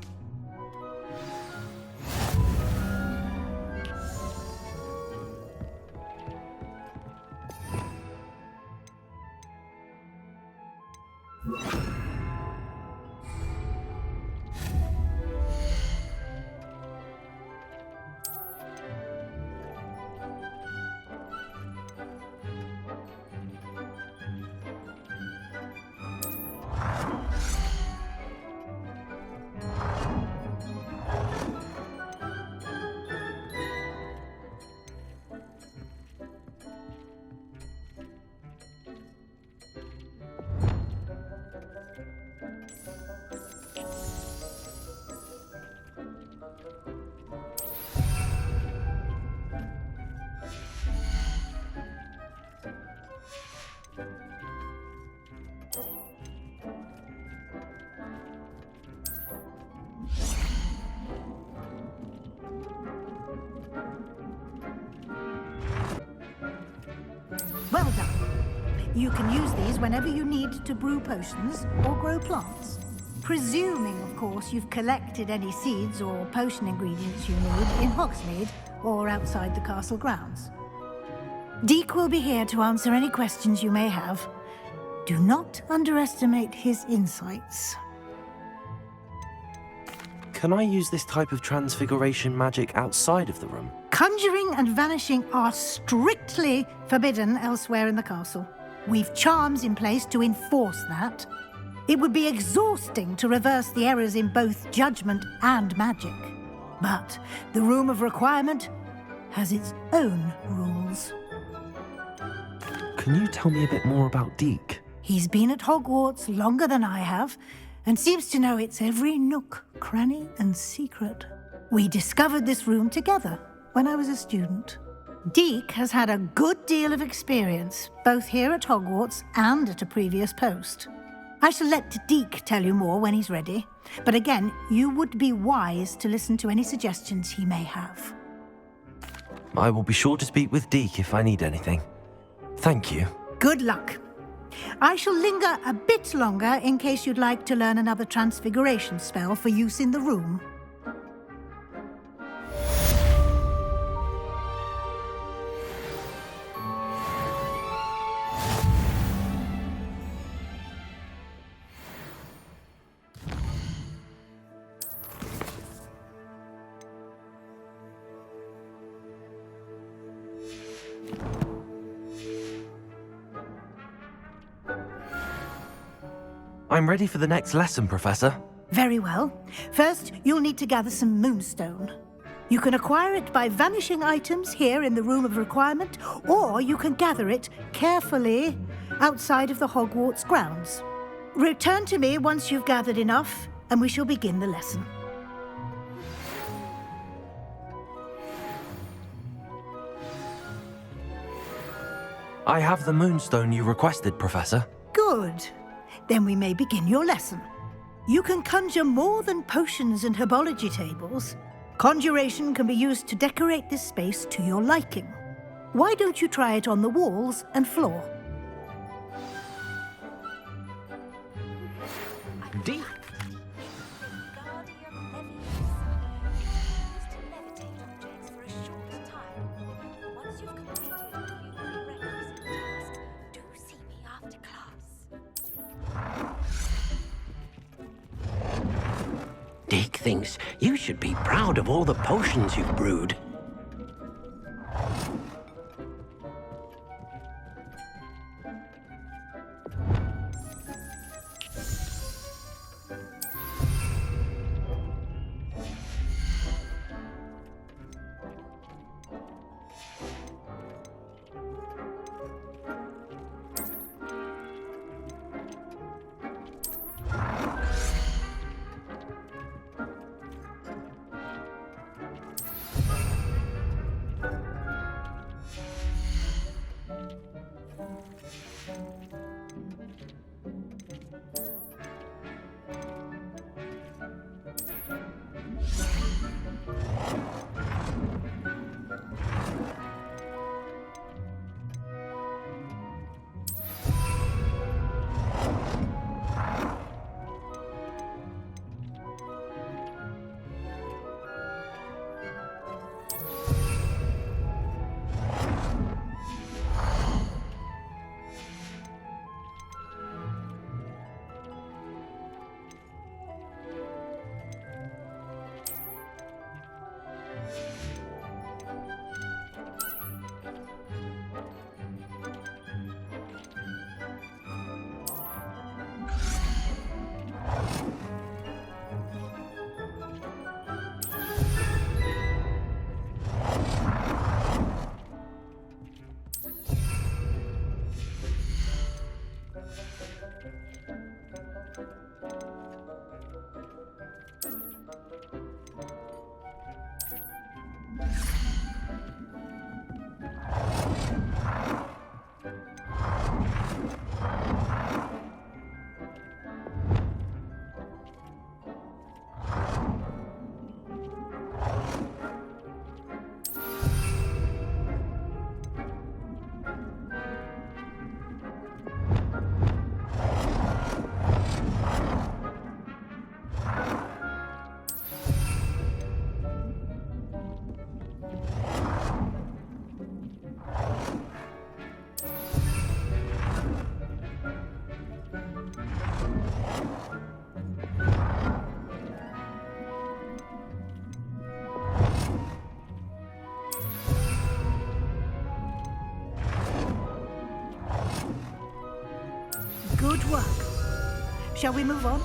Well done. You can use these whenever you need to brew potions or grow plants. Presuming, of course, you've collected any seeds or potion ingredients you need in Hogsmeade or outside the castle grounds. Deek will be here to answer any questions you may have. Do not underestimate his insights. Can I use this type of transfiguration magic outside of the room? Conjuring and vanishing are strictly forbidden elsewhere in the castle. We've charms in place to enforce that. It would be exhausting to reverse the errors in both judgment and magic. But the Room of Requirement has its own rules. Can you tell me a bit more about Deek? He's been at Hogwarts longer than I have, and seems to know its every nook, cranny, and secret. We discovered this room together when I was a student. Deek has had a good deal of experience, both here at Hogwarts and at a previous post. I shall let Deek tell you more when he's ready, but again, you would be wise to listen to any suggestions he may have. I will be sure to speak with Deek if I need anything. Thank you. Good luck. I shall linger a bit longer in case you'd like to learn another transfiguration spell for use in the room. I'm ready for the next lesson, Professor. Very well. First, you'll need to gather some Moonstone. You can acquire it by vanishing items here in the Room of Requirement, or you can gather it carefully outside of the Hogwarts grounds. Return to me once you've gathered enough, and we shall begin the lesson. I have the Moonstone you requested, Professor. Good. Then we may begin your lesson. You can conjure more than potions and herbology tables. Conjuration can be used to decorate this space to your liking. Why don't you try it on the walls and floor? Deep. Dick thinks you should be proud of all the potions you've brewed. Good work. Shall we move on?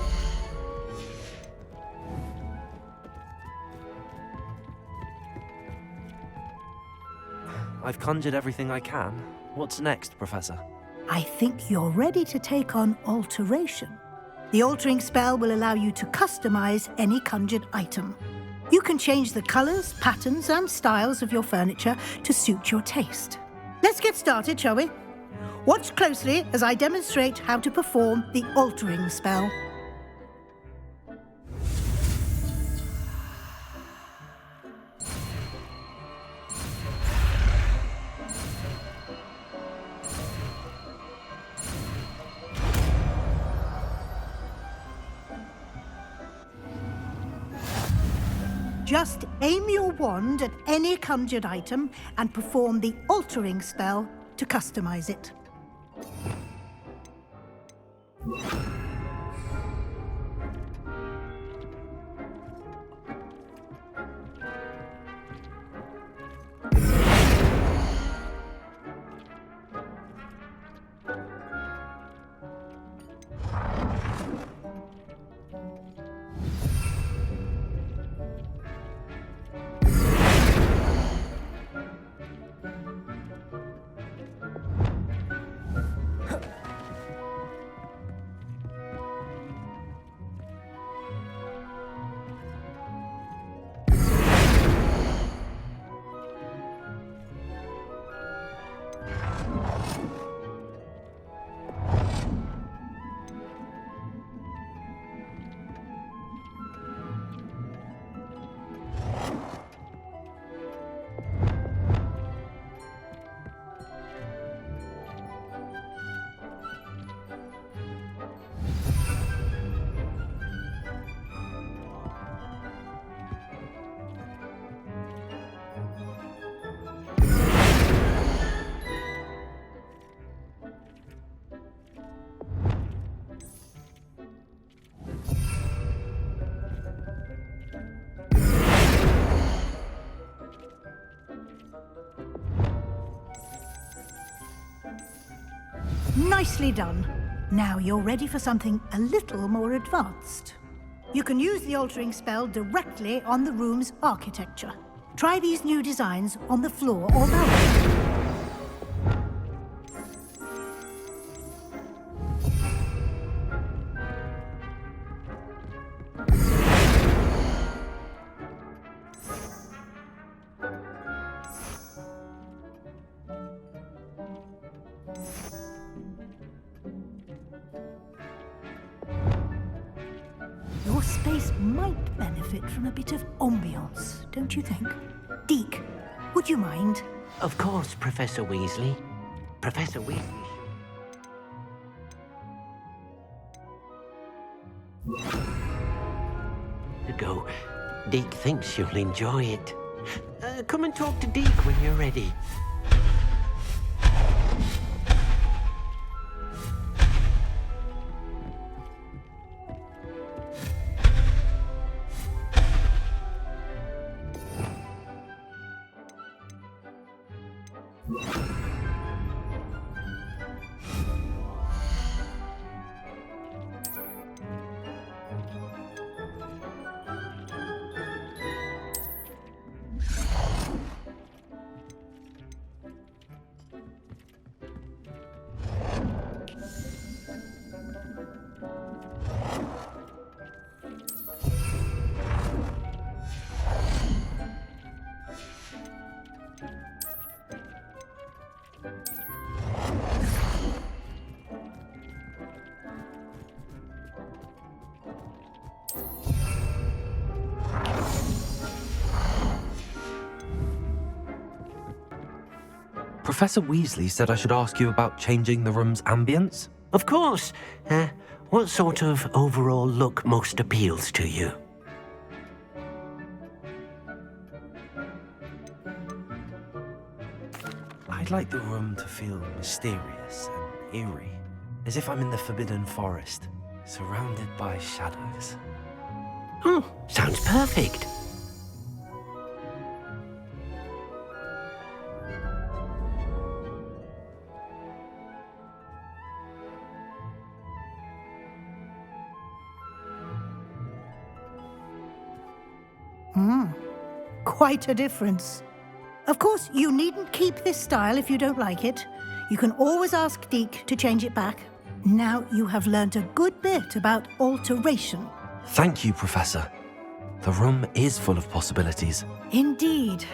I've conjured everything I can. What's next, Professor? I think you're ready to take on alteration. The altering spell will allow you to customize any conjured item. You can change the colors, patterns, and styles of your furniture to suit your taste. Let's get started, shall we? Watch closely as I demonstrate how to perform the altering spell. Just aim your wand at any conjured item and perform the altering spell to customize it. Nicely done. Now you're ready for something a little more advanced. You can use the altering spell directly on the room's architecture. Try these new designs on the floor or balcony. Your space might benefit from a bit of ambiance, don't you think? Deke, would you mind? Of course, Professor Weasley. Professor Weasley should... Go. Deke thinks you'll enjoy it. Come and talk to Deke when you're ready. Professor Weasley said I should ask you about changing the room's ambience. Of course. What sort of overall look most appeals to you? I'd like the room to feel mysterious and eerie, as if I'm in the Forbidden Forest, surrounded by shadows. Oh, sounds perfect. Quite a difference. Of course, you needn't keep this style if you don't like it. You can always ask Deke to change it back. Now you have learnt a good bit about alteration. Thank you, Professor. The room is full of possibilities. Indeed.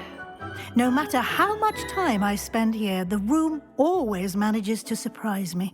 No matter how much time I spend here, the room always manages to surprise me.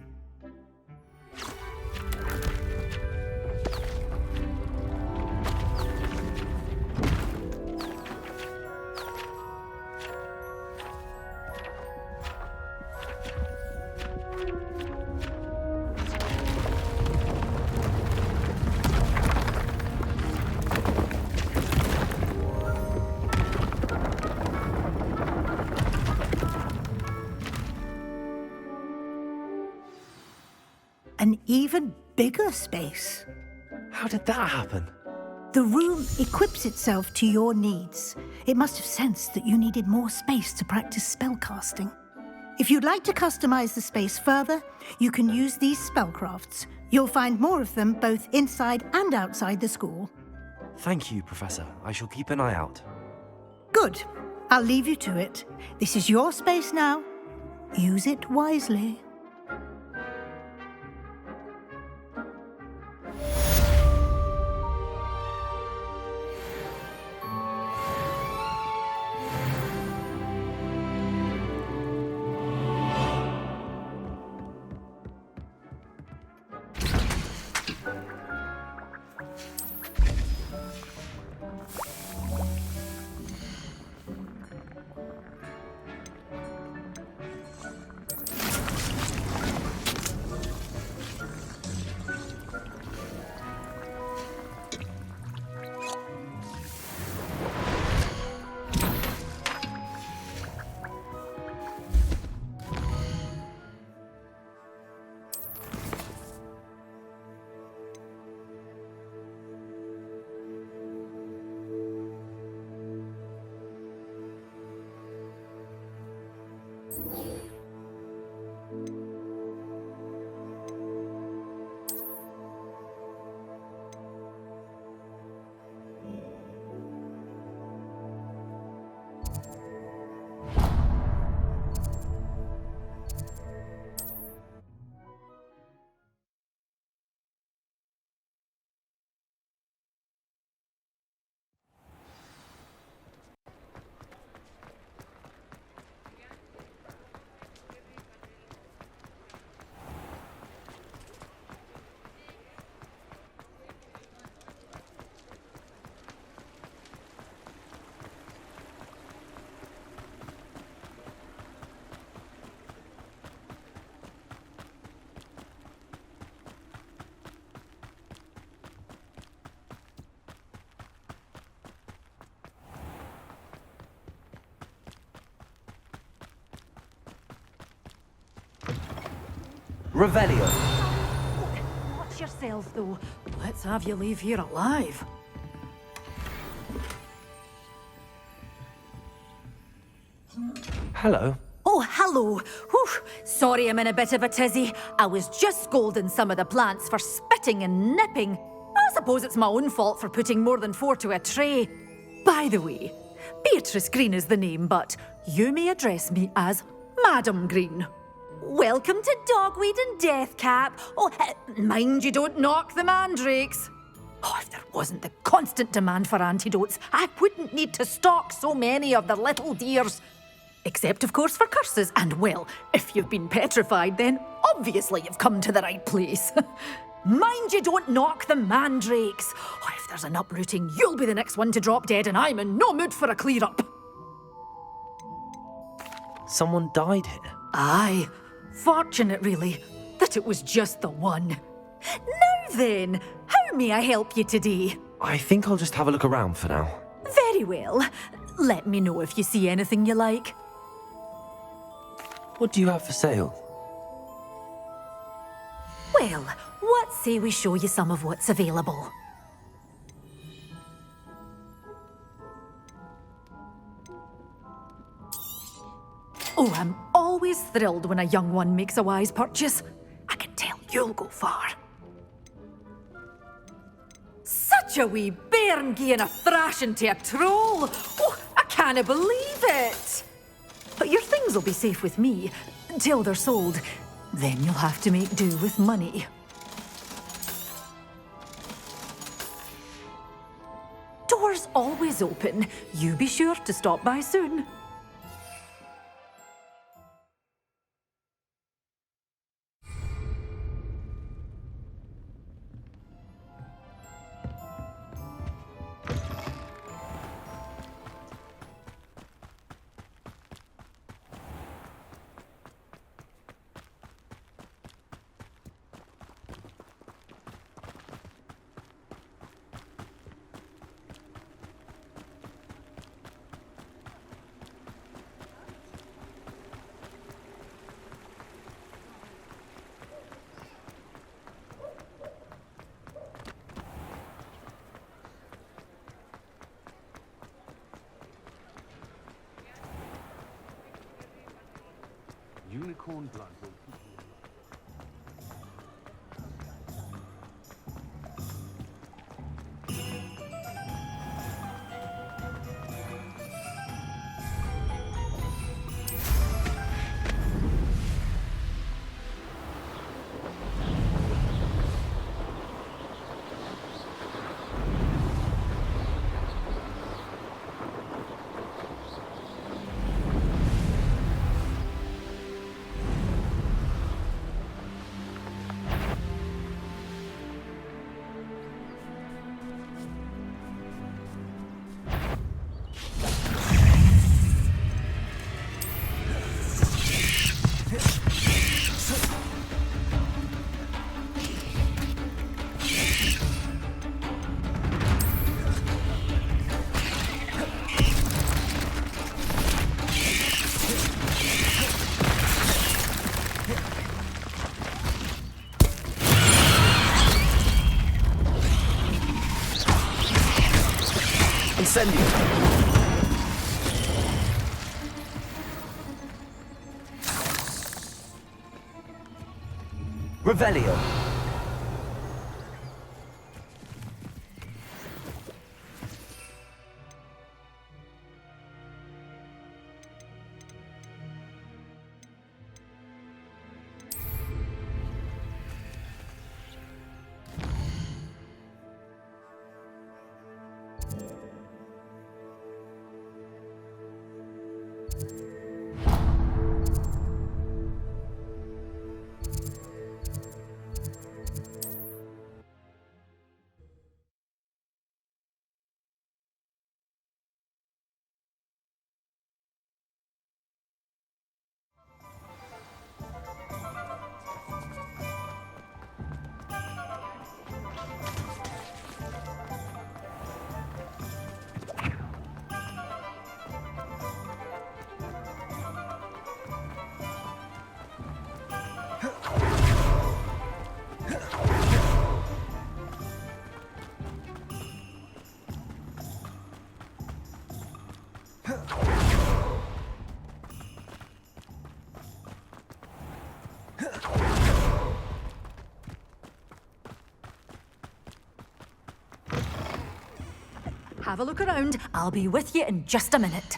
An even bigger space. How did that happen? The room equips itself to your needs. It must have sensed that you needed more space to practice spellcasting. If you'd like to customize the space further, you can use these spellcrafts. You'll find more of them both inside and outside the school. Thank you, Professor. I shall keep an eye out. Good. I'll leave you to it. This is your space now. Use it wisely. Revelio. Watch yourself, though. Let's have you leave here alive. Hello. Oh, hello. Whew. Sorry I'm in a bit of a tizzy. I was just scolding some of the plants for spitting and nipping. I suppose it's my own fault for putting more than 4 to a tray. By the way, Beatrice Green is the name, but you may address me as Madam Green. Welcome to Dogweed and Deathcap. Oh, mind you don't knock the mandrakes. Oh, if there wasn't the constant demand for antidotes, I wouldn't need to stock so many of the little dears. Except, of course, for curses. And, well, if you've been petrified, then obviously you've come to the right place. Mind you don't knock the mandrakes. Oh, if there's an uprooting, you'll be the next one to drop dead, and I'm in no mood for a clear-up. Someone died here. Aye. Fortunate, really, that it was just the one. Now then, how may I help you today? I think I'll just have a look around for now. Very well. Let me know if you see anything you like. What do you have for sale? Well, what say we show you some of what's available? Oh, I'm always thrilled when a young one makes a wise purchase. I can tell you'll go far. Such a wee bairn gieing a thrashing to a troll! Oh, I can't believe it! But your things will be safe with me, till they're sold. Then you'll have to make do with money. Doors always open. You be sure to stop by soon. Unicorn blood will... Incendio! Revelio! Have a look around. I'll be with you in just a minute.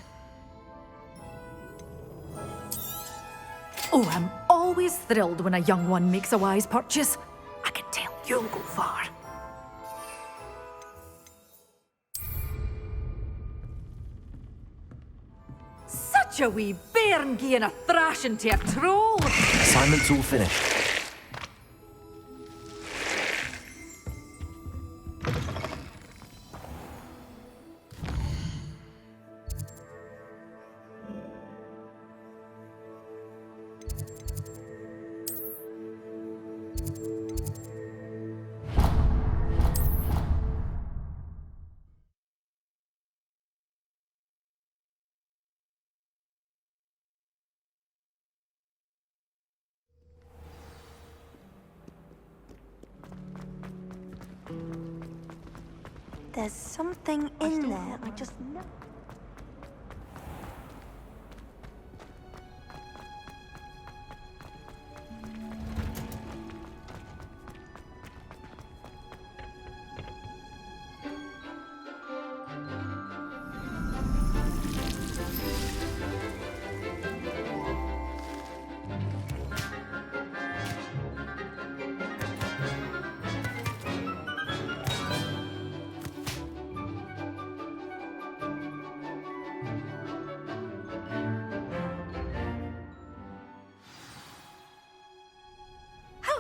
Oh, I'm always thrilled when a young one makes a wise purchase. I can tell you'll go far. Such a wee bairn gieing a thrashing to a troll. Assignment's all finished. There's something in there. I just know.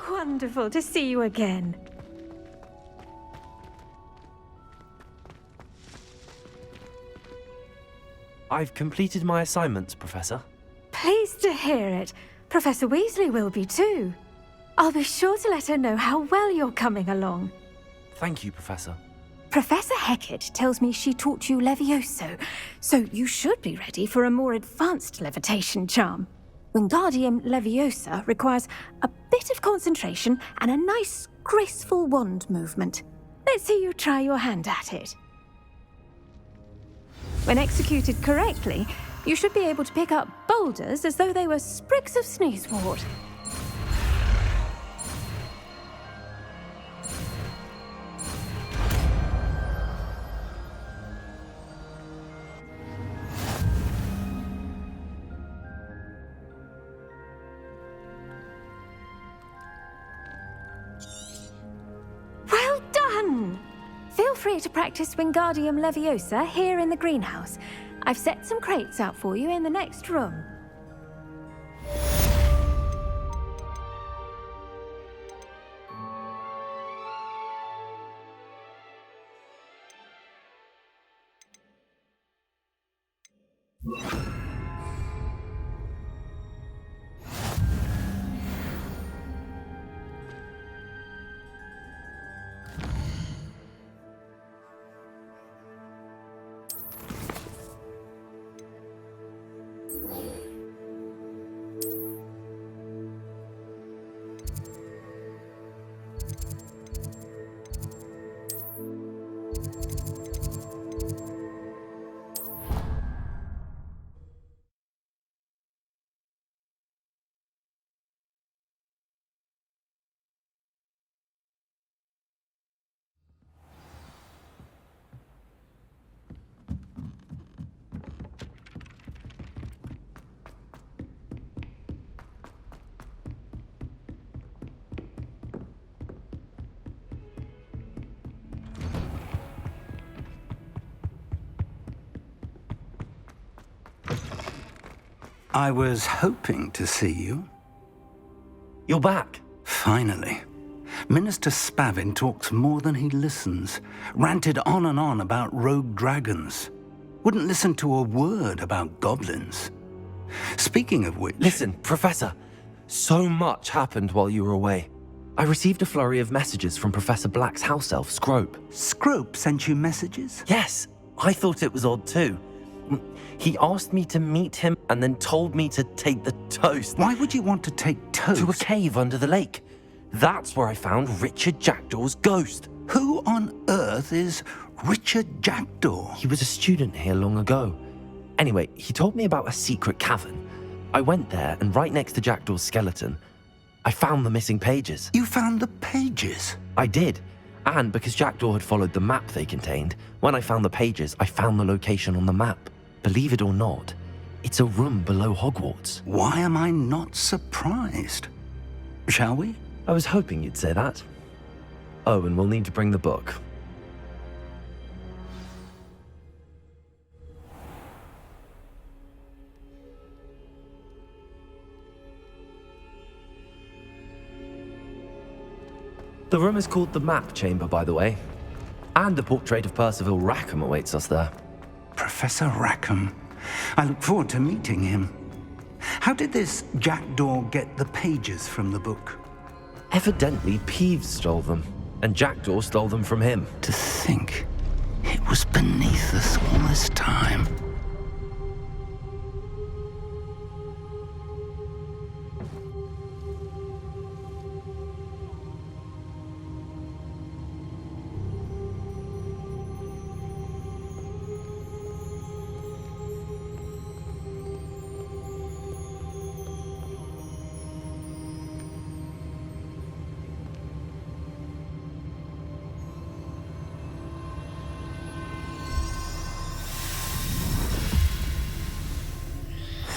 Wonderful to see you again. I've completed my assignments, Professor. Pleased to hear it. Professor Weasley will be too. I'll be sure to let her know how well you're coming along. Thank you, Professor. Professor Hecat tells me she taught you Levioso, so you should be ready for a more advanced levitation charm. Wingardium Leviosa requires a bit of concentration and a nice, graceful wand movement. Let's see you try your hand at it. When executed correctly, you should be able to pick up boulders as though they were sprigs of sneezewort. Feel free to practice Wingardium Leviosa here in the greenhouse. I've set some crates out for you in the next room. I was hoping to see you. You're back. Finally. Minister Spavin talks more than he listens. Ranted on and on about rogue dragons. Wouldn't listen to a word about goblins. Speaking of which... Listen, Professor. So much happened while you were away. I received a flurry of messages from Professor Black's house elf, Scrope. Scrope sent you messages? Yes. I thought it was odd too. He asked me to meet him and then told me to take the toast. Why would you want to take toast? To a cave under the lake. That's where I found Richard Jackdaw's ghost. Who on earth is Richard Jackdaw? He was a student here long ago. Anyway, he told me about a secret cavern. I went there, and right next to Jackdaw's skeleton, I found the missing pages. You found the pages? I did. And because Jackdaw had followed the map they contained, when I found the pages, I found the location on the map. Believe it or not, it's a room below Hogwarts. Why am I not surprised? Shall we? I was hoping you'd say that. Oh, and we'll need to bring the book. The room is called the Map Chamber, by the way. And the portrait of Percival Rackham awaits us there. Professor Rackham. I look forward to meeting him. How did this Jackdaw get the pages from the book? Evidently, Peeves stole them, and Jackdaw stole them from him. To think, it was beneath us all this time.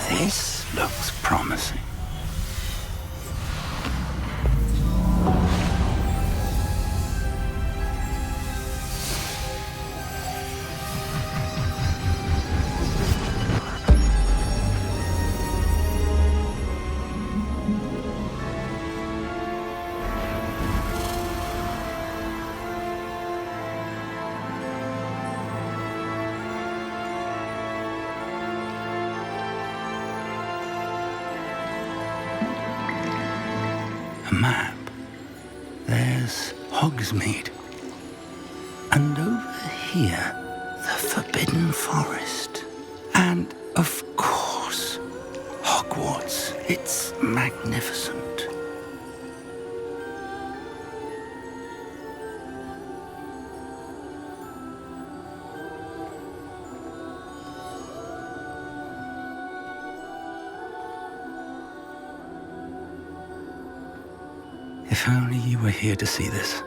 This looks promising. A map. There's Hogsmeade. And over here, the Forbidden Forest. And, of course, Hogwarts. It's magnificent. If only you were here to see this.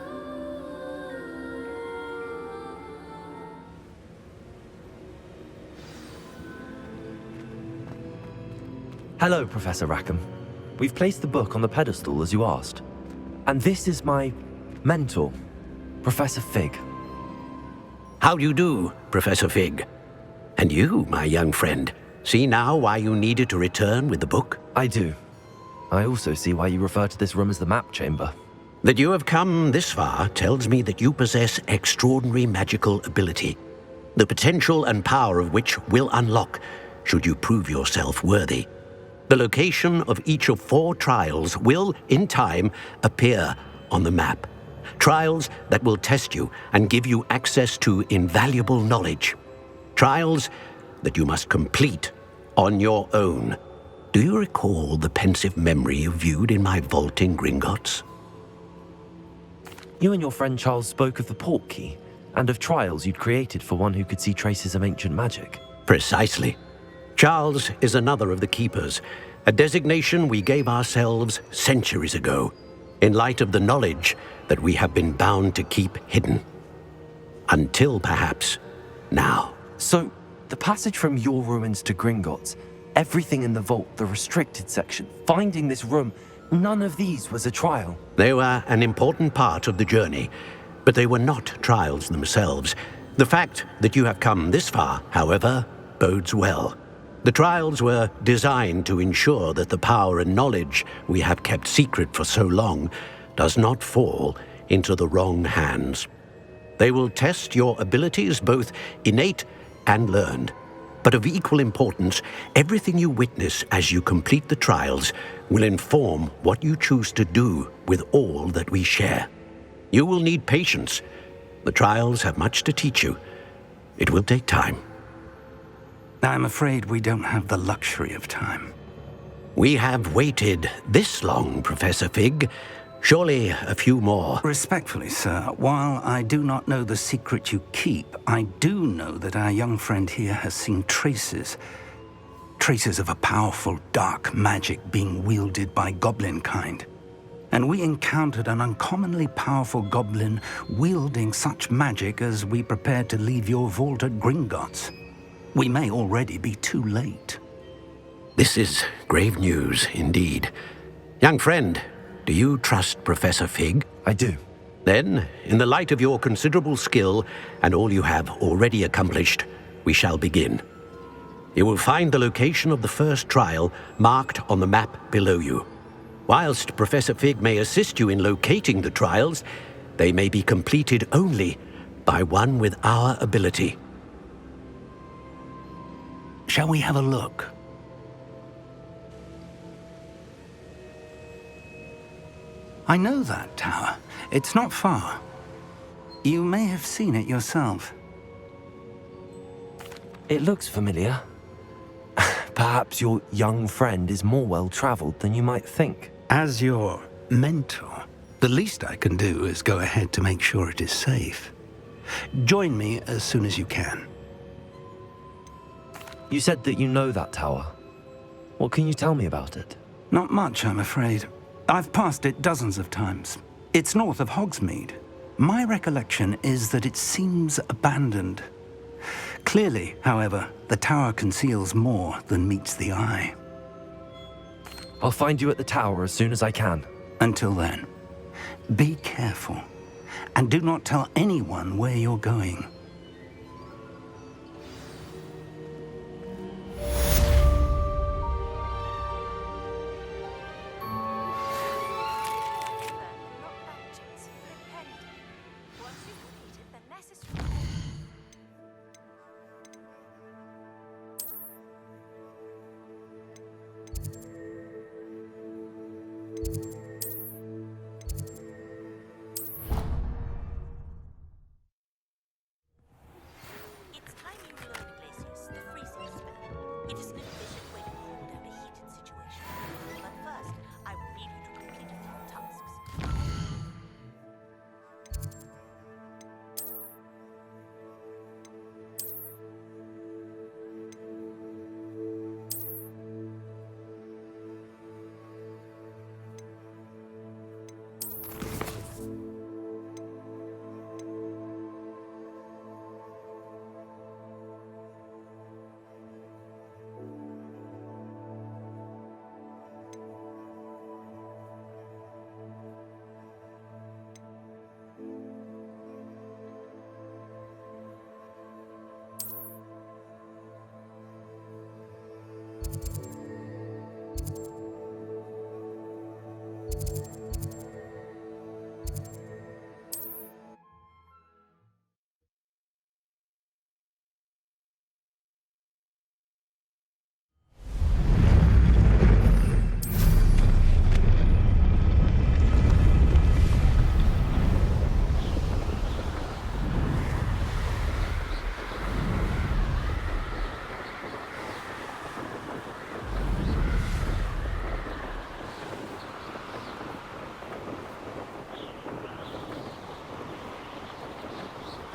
Hello, Professor Rackham. We've placed the book on the pedestal as you asked. And this is my mentor, Professor Fig. How do you do, Professor Fig? And you, my young friend, see now why you needed to return with the book? I do. I also see why you refer to this room as the Map Chamber. That you have come this far tells me that you possess extraordinary magical ability, the potential and power of which will unlock should you prove yourself worthy. The location of each of 4 trials will, in time, appear on the map. Trials that will test you and give you access to invaluable knowledge. Trials that you must complete on your own. Do you recall the pensive memory you viewed in my vault in Gringotts? You and your friend Charles spoke of the Portkey and of trials you'd created for one who could see traces of ancient magic. Precisely. Charles is another of the Keepers, a designation we gave ourselves centuries ago, in light of the knowledge that we have been bound to keep hidden. Until perhaps now. So, the passage from your ruins to Gringotts, everything in the vault, the restricted section, finding this room, none of these was a trial. They were an important part of the journey, but they were not trials themselves. The fact that you have come this far, however, bodes well. The trials were designed to ensure that the power and knowledge we have kept secret for so long does not fall into the wrong hands. They will test your abilities, both innate and learned. But of equal importance, everything you witness as you complete the trials will inform what you choose to do with all that we share. You will need patience. The trials have much to teach you. It will take time. I'm afraid we don't have the luxury of time. We have waited this long, Professor Fig. Surely a few more. Respectfully, sir, while I do not know the secret you keep, I do know that our young friend here has seen traces of a powerful dark magic being wielded by goblin kind. and we encountered an uncommonly powerful goblin wielding such magic as we prepared to leave your vault at Gringotts. We may already be too late. This is grave news indeed. Young friend, do you trust Professor Fig? I do. Then, in the light of your considerable skill and all you have already accomplished, we shall begin. You will find the location of the first trial marked on the map below you. Whilst Professor Fig may assist you in locating the trials, they may be completed only by one with our ability. Shall we have a look? I know that tower. It's not far. You may have seen it yourself. It looks familiar. Perhaps your young friend is more well-traveled than you might think. As your mentor, the least I can do is go ahead to make sure it is safe. Join me as soon as you can. You said that you know that tower. What can you tell me about it? Not much, I'm afraid. I've passed it dozens of times. It's north of Hogsmeade. My recollection is that it seems abandoned. Clearly, however, the tower conceals more than meets the eye. I'll find you at the tower as soon as I can. Until then, be careful, and do not tell anyone where you're going.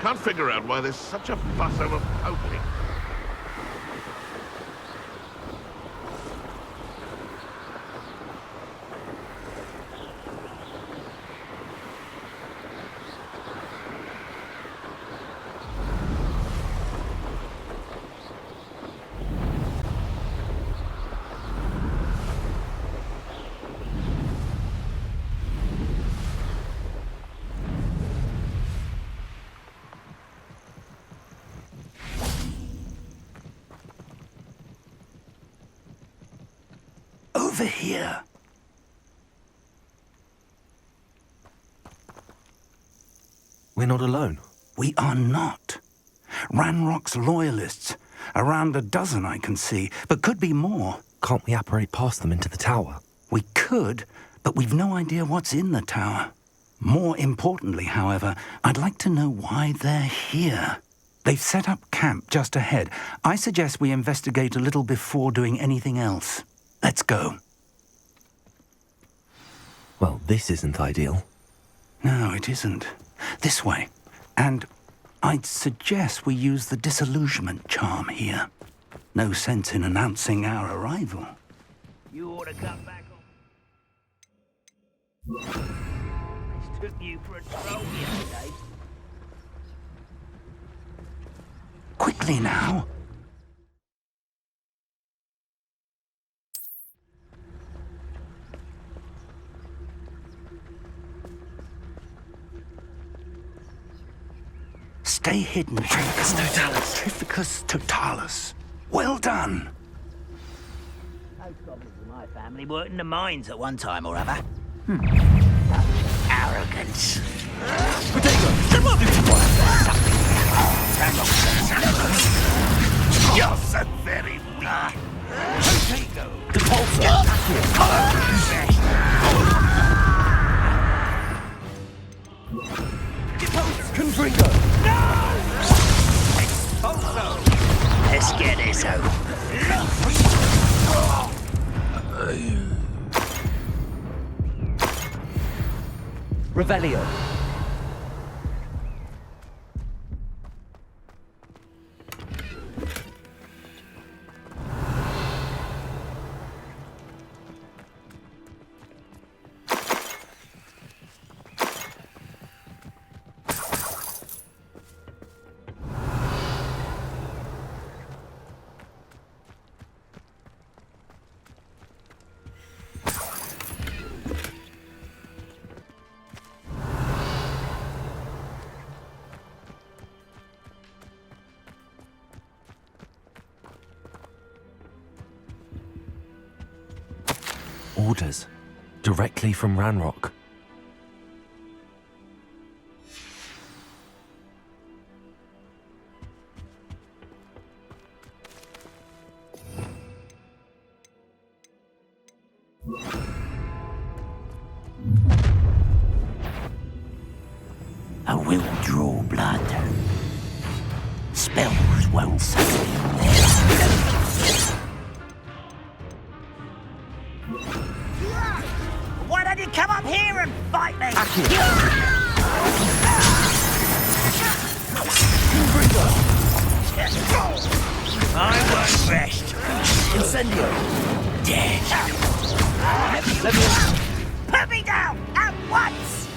Can't figure out why there's such a fuss over poking. Over here. We're not alone. We are not. Ranrock's loyalists. Around a dozen I can see, but could be more. Can't we apparate past them into the tower? We could, but we've no idea what's in the tower. More importantly, however, I'd like to know why they're here. They've set up camp just ahead. I suggest we investigate a little before doing anything else. Let's go. Well, this isn't ideal. No, it isn't. This way. And I'd suggest we use the disillusionment charm here. No sense in announcing our arrival. You ought to come back on. took you for a troll yesterday. Quickly now. Stay hidden. Trificus totalis. Well done. Those goblins in my family worked in the mines at one time or other. Arrogance. You're so very weak. Potato. Confringo. No! Let's get this over. Revelio. Orders. Directly from Ranrock. I will draw blood. Spells won't settle you there. Why don't you come up here and fight me? I won't rest. Incendio. Dead. Put me down at once!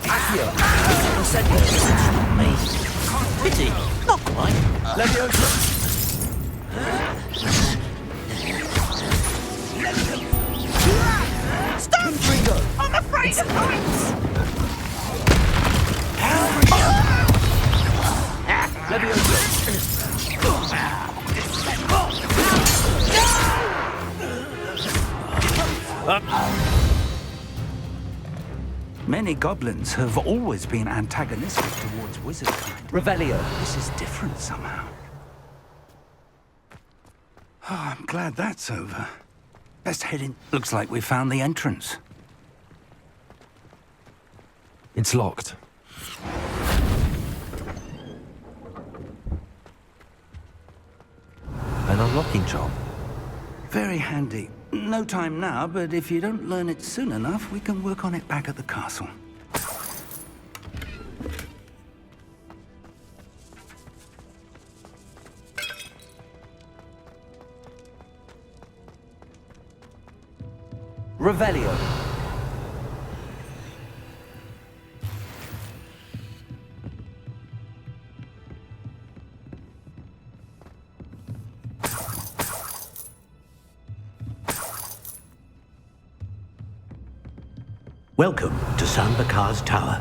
Accio. Incendio. Me. Pity. Not quite. Leviosa. Stop! I'm afraid of heights! Many goblins have always been antagonistic towards wizard kind. Revelio. This is different somehow. Oh, I'm glad that's over. Best head in. Looks like we found the entrance. It's locked. An unlocking charm. Very handy. No time now, but if you don't learn it soon enough, we can work on it back at the castle. Revelio. Welcome to Sambakar's Tower.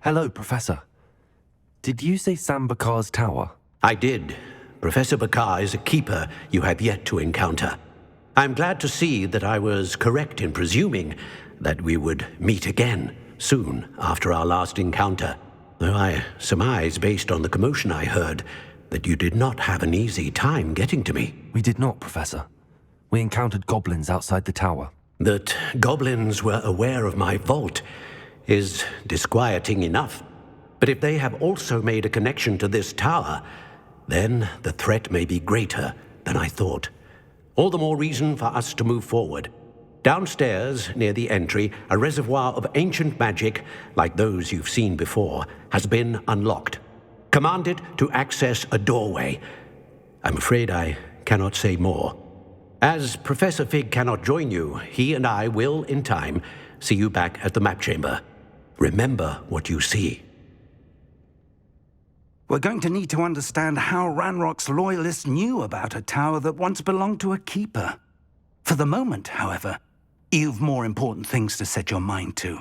Hello, Professor. Did you say Sambakar's Tower? I did. Professor Bakar is a keeper you have yet to encounter. I'm glad to see that I was correct in presuming that we would meet again soon after our last encounter. Though I surmise, based on the commotion I heard, that you did not have an easy time getting to me. We did not, Professor. We encountered goblins outside the tower. That goblins were aware of my vault is disquieting enough. But if they have also made a connection to this tower, then the threat may be greater than I thought. All the more reason for us to move forward. Downstairs, near the entry, a reservoir of ancient magic, like those you've seen before, has been unlocked. Commanded to access a doorway. I'm afraid I cannot say more. As Professor Fig cannot join you, he and I will, in time, see you back at the map chamber. Remember what you see. We're going to need to understand how Ranrock's loyalists knew about a tower that once belonged to a keeper. For the moment, however, you've more important things to set your mind to.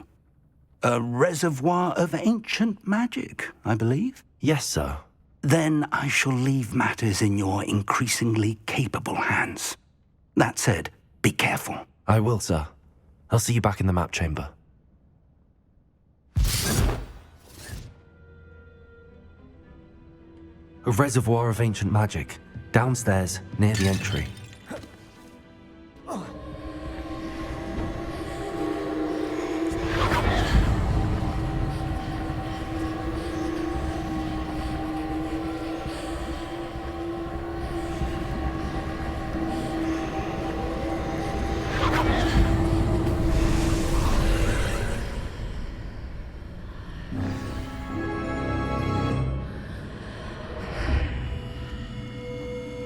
A reservoir of ancient magic, I believe? Yes, sir. Then I shall leave matters in your increasingly capable hands. That said, be careful. I will, sir. I'll see you back in the map chamber. A reservoir of ancient magic, downstairs, near the entry.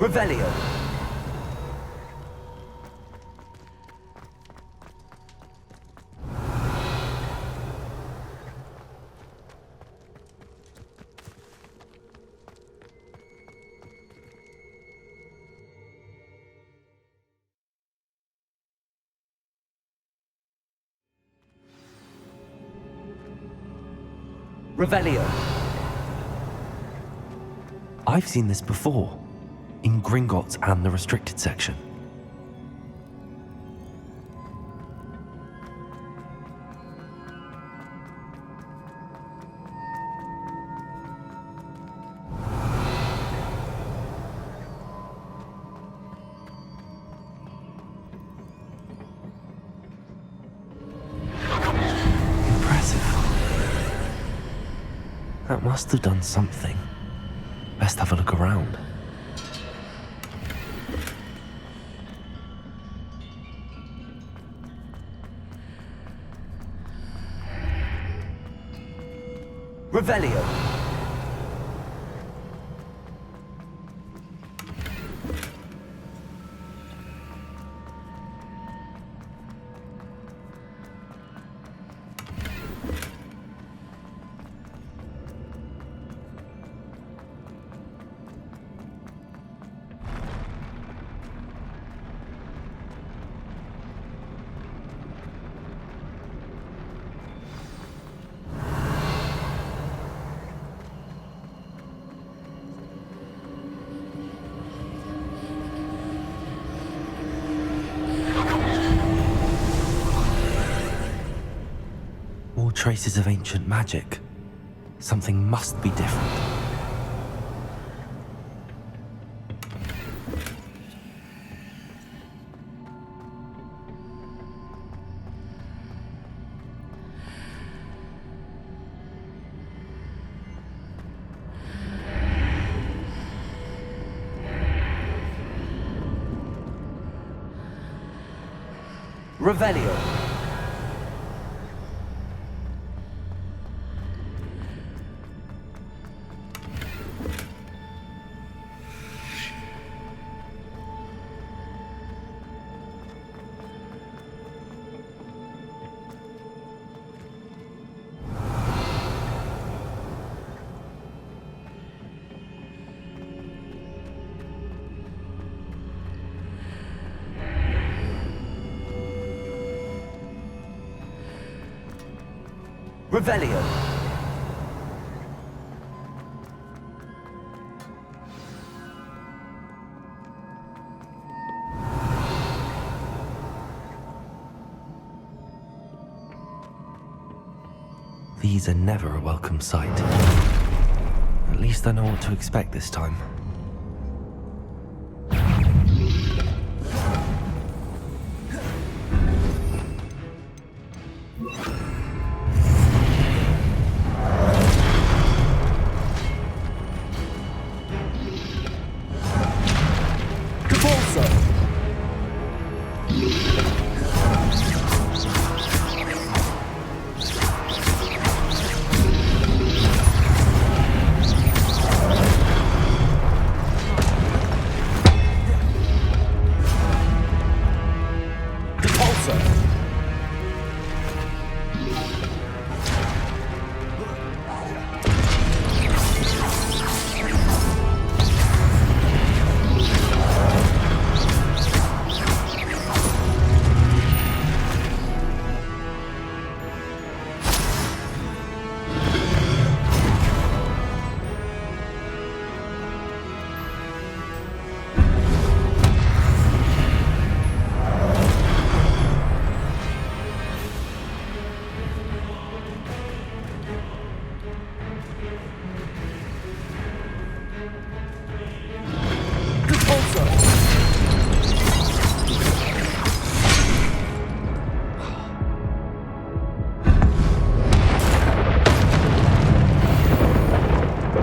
Revelio. Revelio. I've seen this before. In Gringotts and the restricted section. Impressive. That must have done something. Best have a look around. Revelio. Traces of ancient magic. Something must be different. Revelio. Revelio. These are never a welcome sight. At least I know what to expect this time.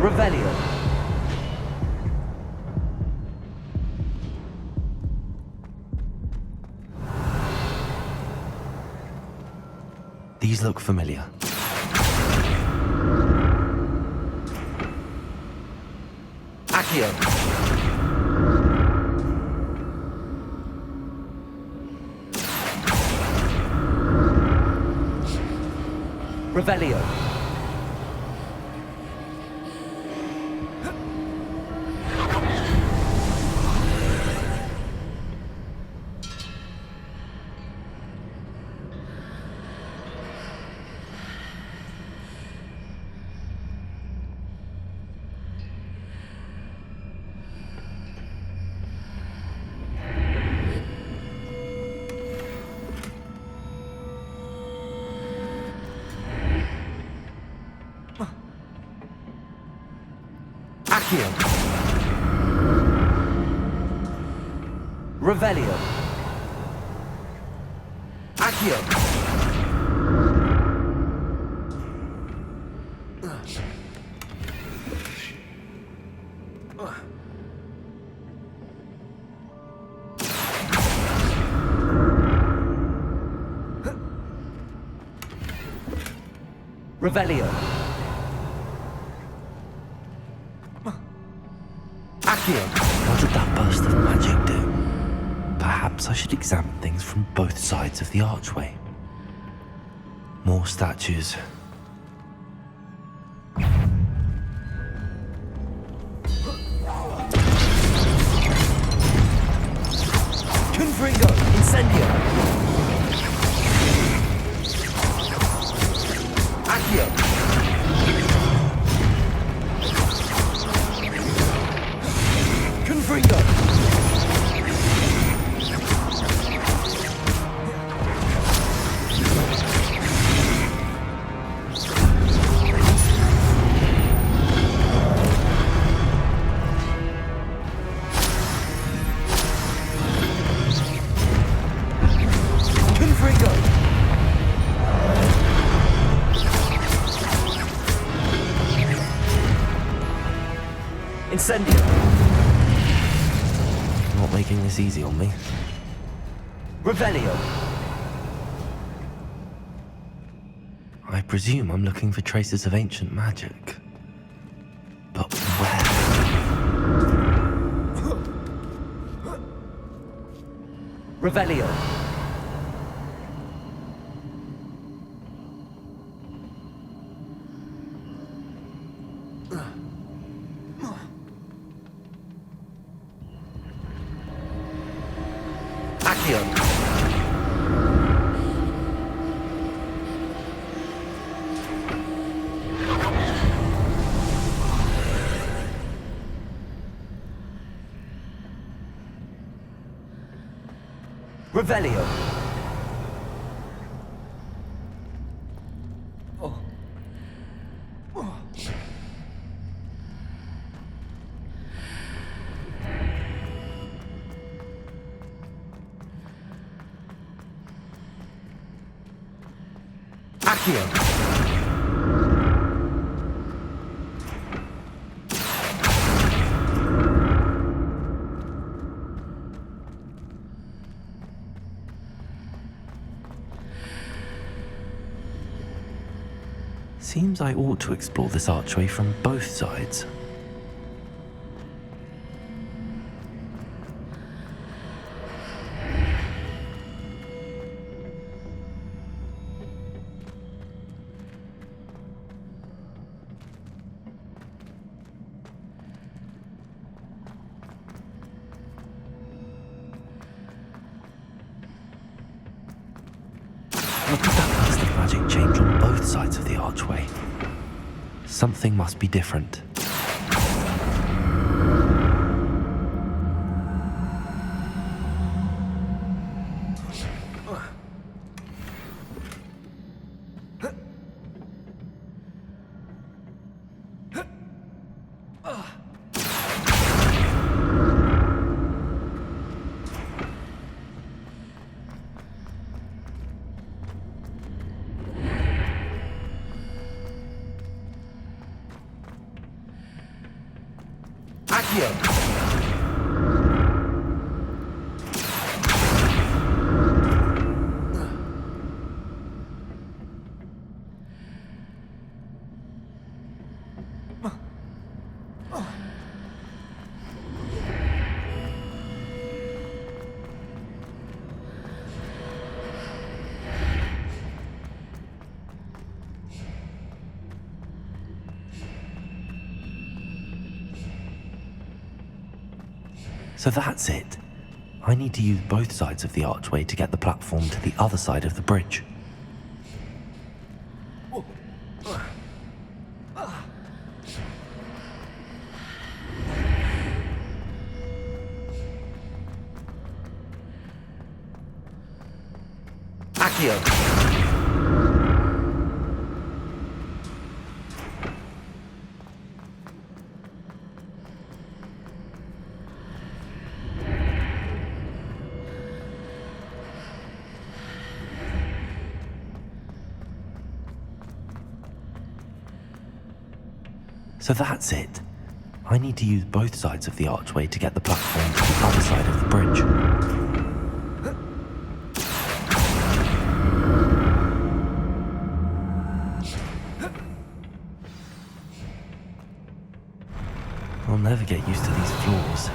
Revelio. These look familiar. Accio. Revelio. Accio. Revelio. Accio. Revelio. What did that burst of magic do? Perhaps I should examine things from both sides of the archway. More statues. Confringo! Incendio! Accio! Confringo! Confringo! Incendio! Not making this easy on me. Revelio! I presume I'm looking for traces of ancient magic. But where? Revelio! Accio! Revelio! Accio! Seems I ought to explore this archway from both sides. What did that burst of magic change on both sides of the archway? Something must be different. Accio! So that's it. I need to use both sides of the archway to get the platform to the other side of the bridge. Accio! So that's it. I need to use both sides of the archway to get the platform to the other side of the bridge. I'll never get used to these floors.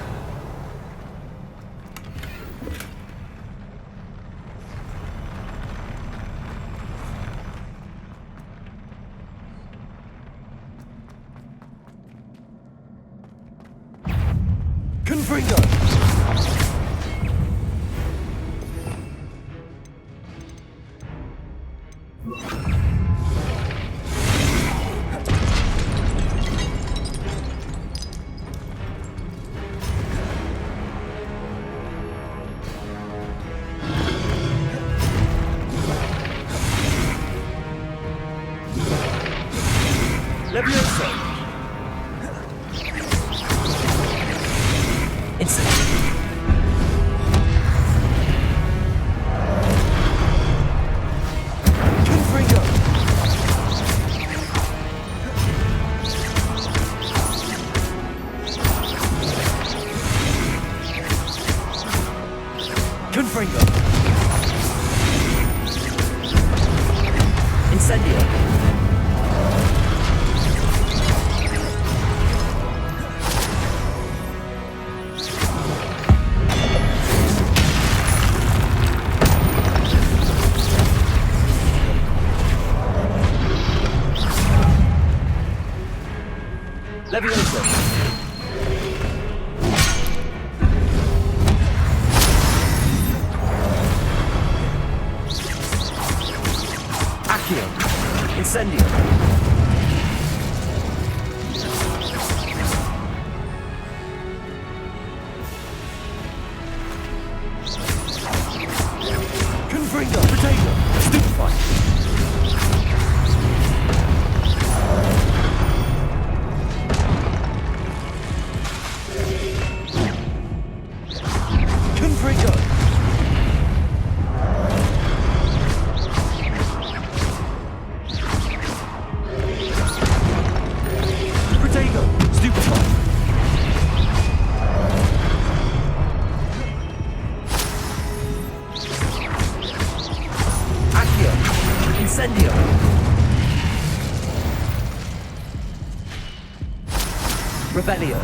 Rebellion.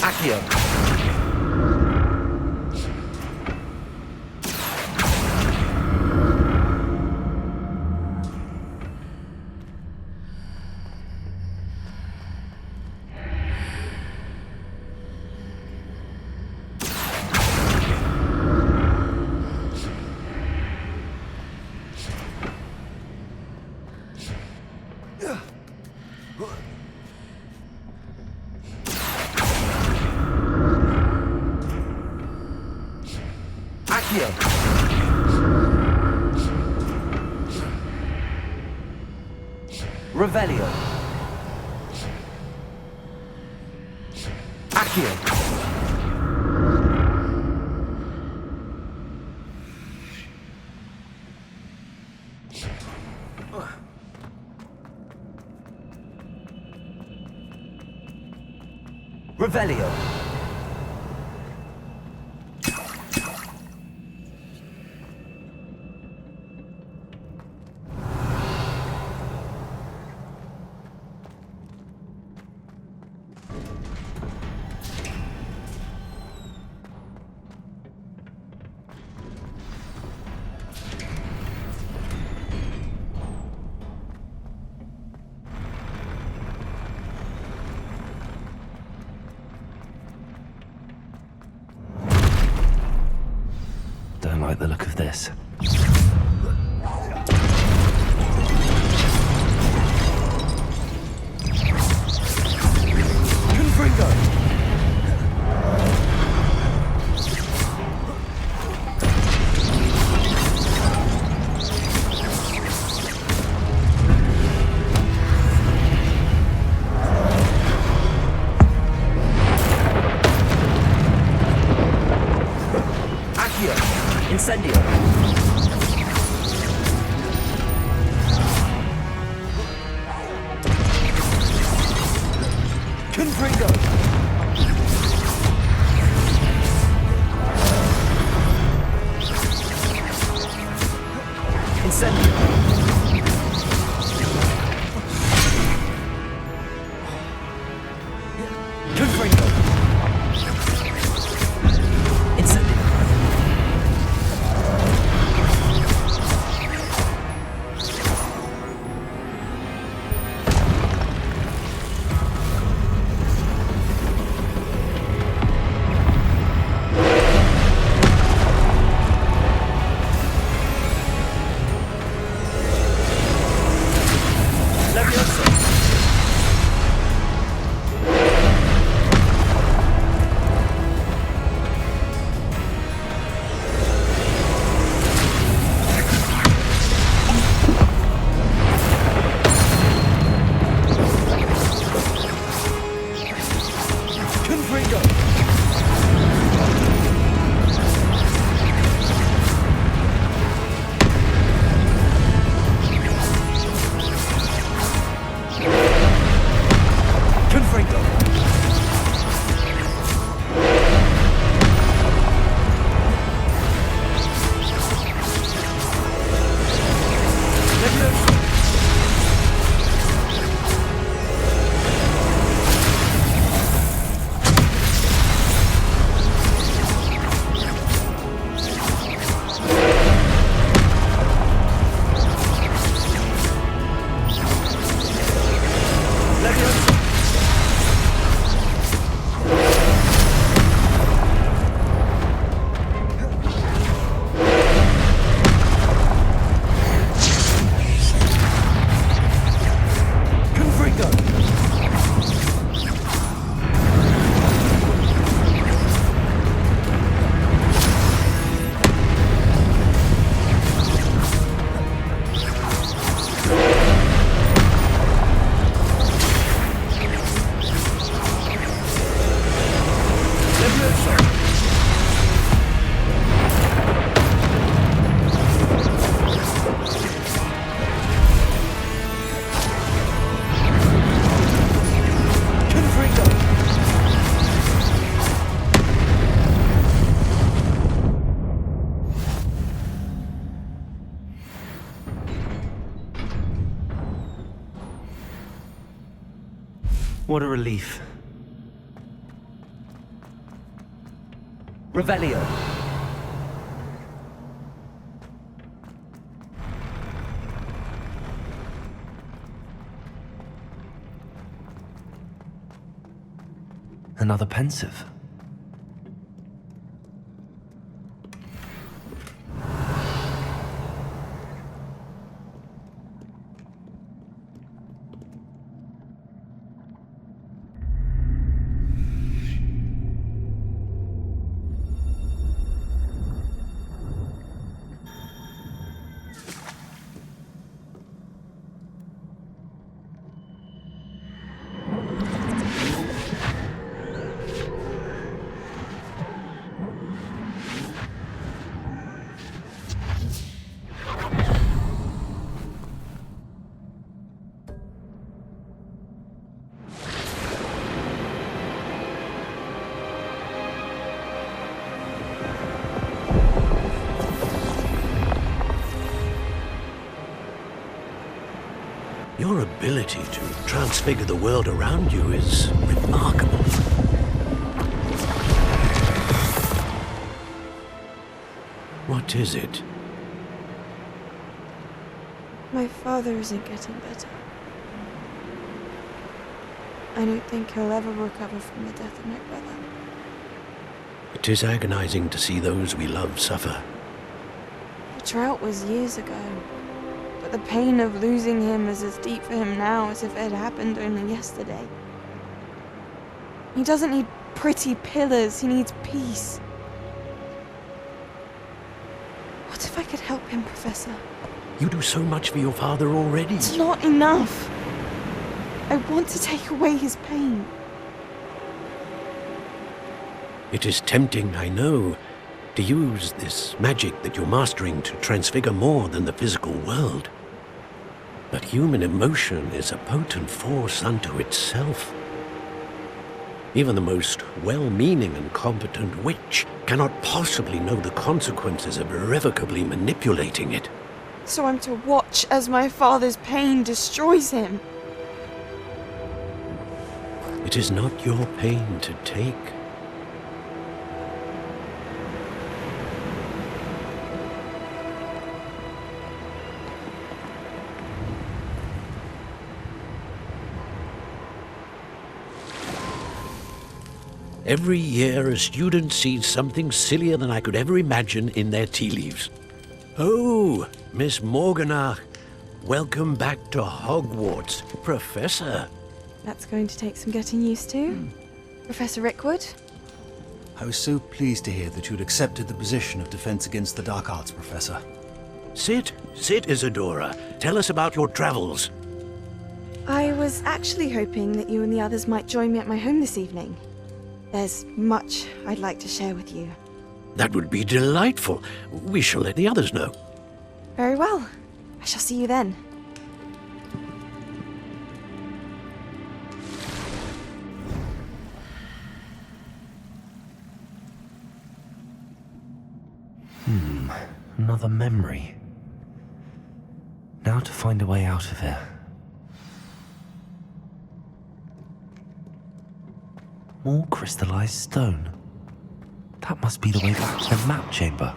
Accio. Revelio. Accio. Revelio. Don't like the look of this. Confringo! Accio! Incendio! Confringo! Incendio! Confringo! Incendio! What a relief. Revelio. Another pensive. Your ability to transfigure the world around you is remarkable. What is it? My father isn't getting better. I don't think he'll ever recover from the death of my brother. It is agonizing to see those we love suffer. The drought was years ago, but the pain of losing him is as deep for him now as if it had happened only yesterday. He doesn't need pretty pillars, he needs peace. What if I could help him, Professor? You do so much for your father already. It's not enough. I want to take away his pain. It is tempting, I know, to use this magic that you're mastering to transfigure more than the physical world. But human emotion is a potent force unto itself. Even the most well-meaning and competent witch cannot possibly know the consequences of irrevocably manipulating it. So I'm to watch as my father's pain destroys him. It is not your pain to take. Every year, a student sees something sillier than I could ever imagine in their tea leaves. Oh, Miss Morganach, welcome back to Hogwarts, Professor. That's going to take some getting used to. Professor Rickwood? I was so pleased to hear that you'd accepted the position of Defense Against the Dark Arts, Professor. Sit, Isadora. Tell us about your travels. I was actually hoping that you and the others might join me at my home this evening. There's much I'd like to share with you. That would be delightful. We shall let the others know. Very well. I shall see you then. Another memory. Now to find a way out of here. More crystallized stone. That must be the way back to the map chamber.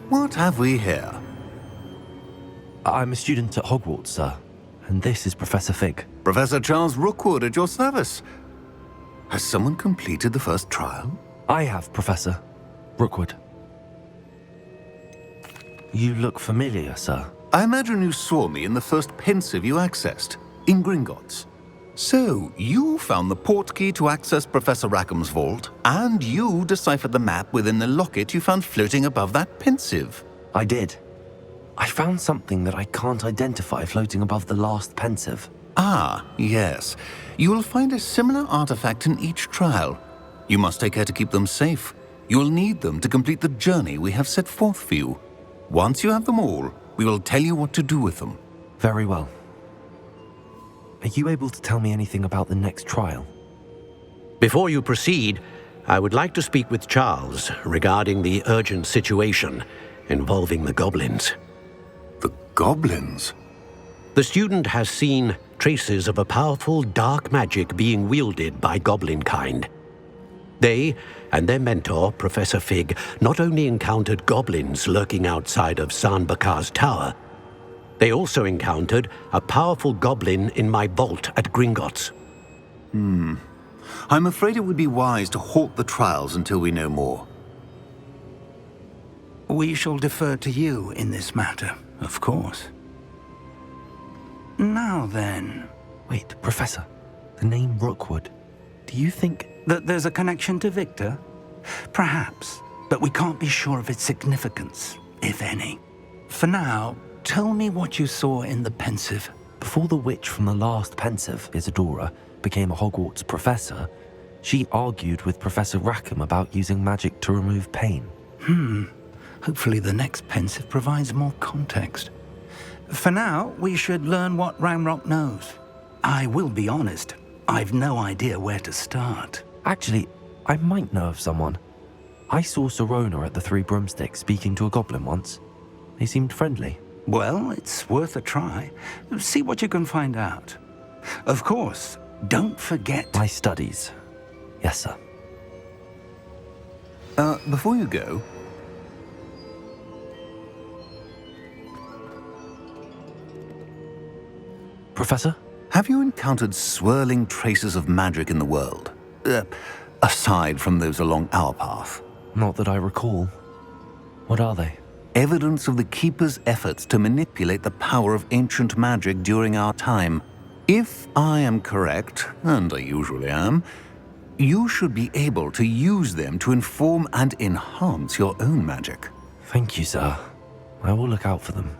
What have we here? I'm a student at Hogwarts, sir. And this is Professor Fig. Professor Charles Rookwood at your service. Has someone completed the first trial? I have, Professor Rookwood. You look familiar, sir. I imagine you saw me in the first pensive you accessed, in Gringotts. So, you found the portkey to access Professor Rackham's vault, and you deciphered the map within the locket you found floating above that pensive. I did. I found something that I can't identify floating above the last pensive. Ah, yes. You will find a similar artifact in each trial. You must take care to keep them safe. You will need them to complete the journey we have set forth for you. Once you have them all, we will tell you what to do with them. Very well. Are you able to tell me anything about the next trial? Before you proceed, I would like to speak with Charles regarding the urgent situation involving the goblins. The goblins? The student has seen traces of a powerful dark magic being wielded by goblin kind. They and their mentor, Professor Fig, not only encountered goblins lurking outside of San Bakar's tower, they also encountered a powerful goblin in my vault at Gringotts. I'm afraid it would be wise to halt the trials until we know more. We shall defer to you in this matter, of course. Now then... Wait, Professor. The name Rookwood. Do you think... that there's a connection to Victor? Perhaps, but we can't be sure of its significance, if any. For now, tell me what you saw in the pensive. Before the witch from the last pensive, Isadora, became a Hogwarts professor, she argued with Professor Rackham about using magic to remove pain. Hopefully the next pensive provides more context. For now, we should learn what Ramrock knows. I will be honest, I've no idea where to start. Actually, I might know of someone. I saw Sirona at the Three Broomsticks speaking to a goblin once. They seemed friendly. Well, it's worth a try. See what you can find out. Of course, don't forget... My studies. Yes, sir. Before you go... Professor? Have you encountered swirling traces of magic in the world? Aside from those along our path? Not that I recall. What are they? Evidence of the Keeper's efforts to manipulate the power of ancient magic during our time. If I am correct, and I usually am, you should be able to use them to inform and enhance your own magic. Thank you, sir. I will look out for them.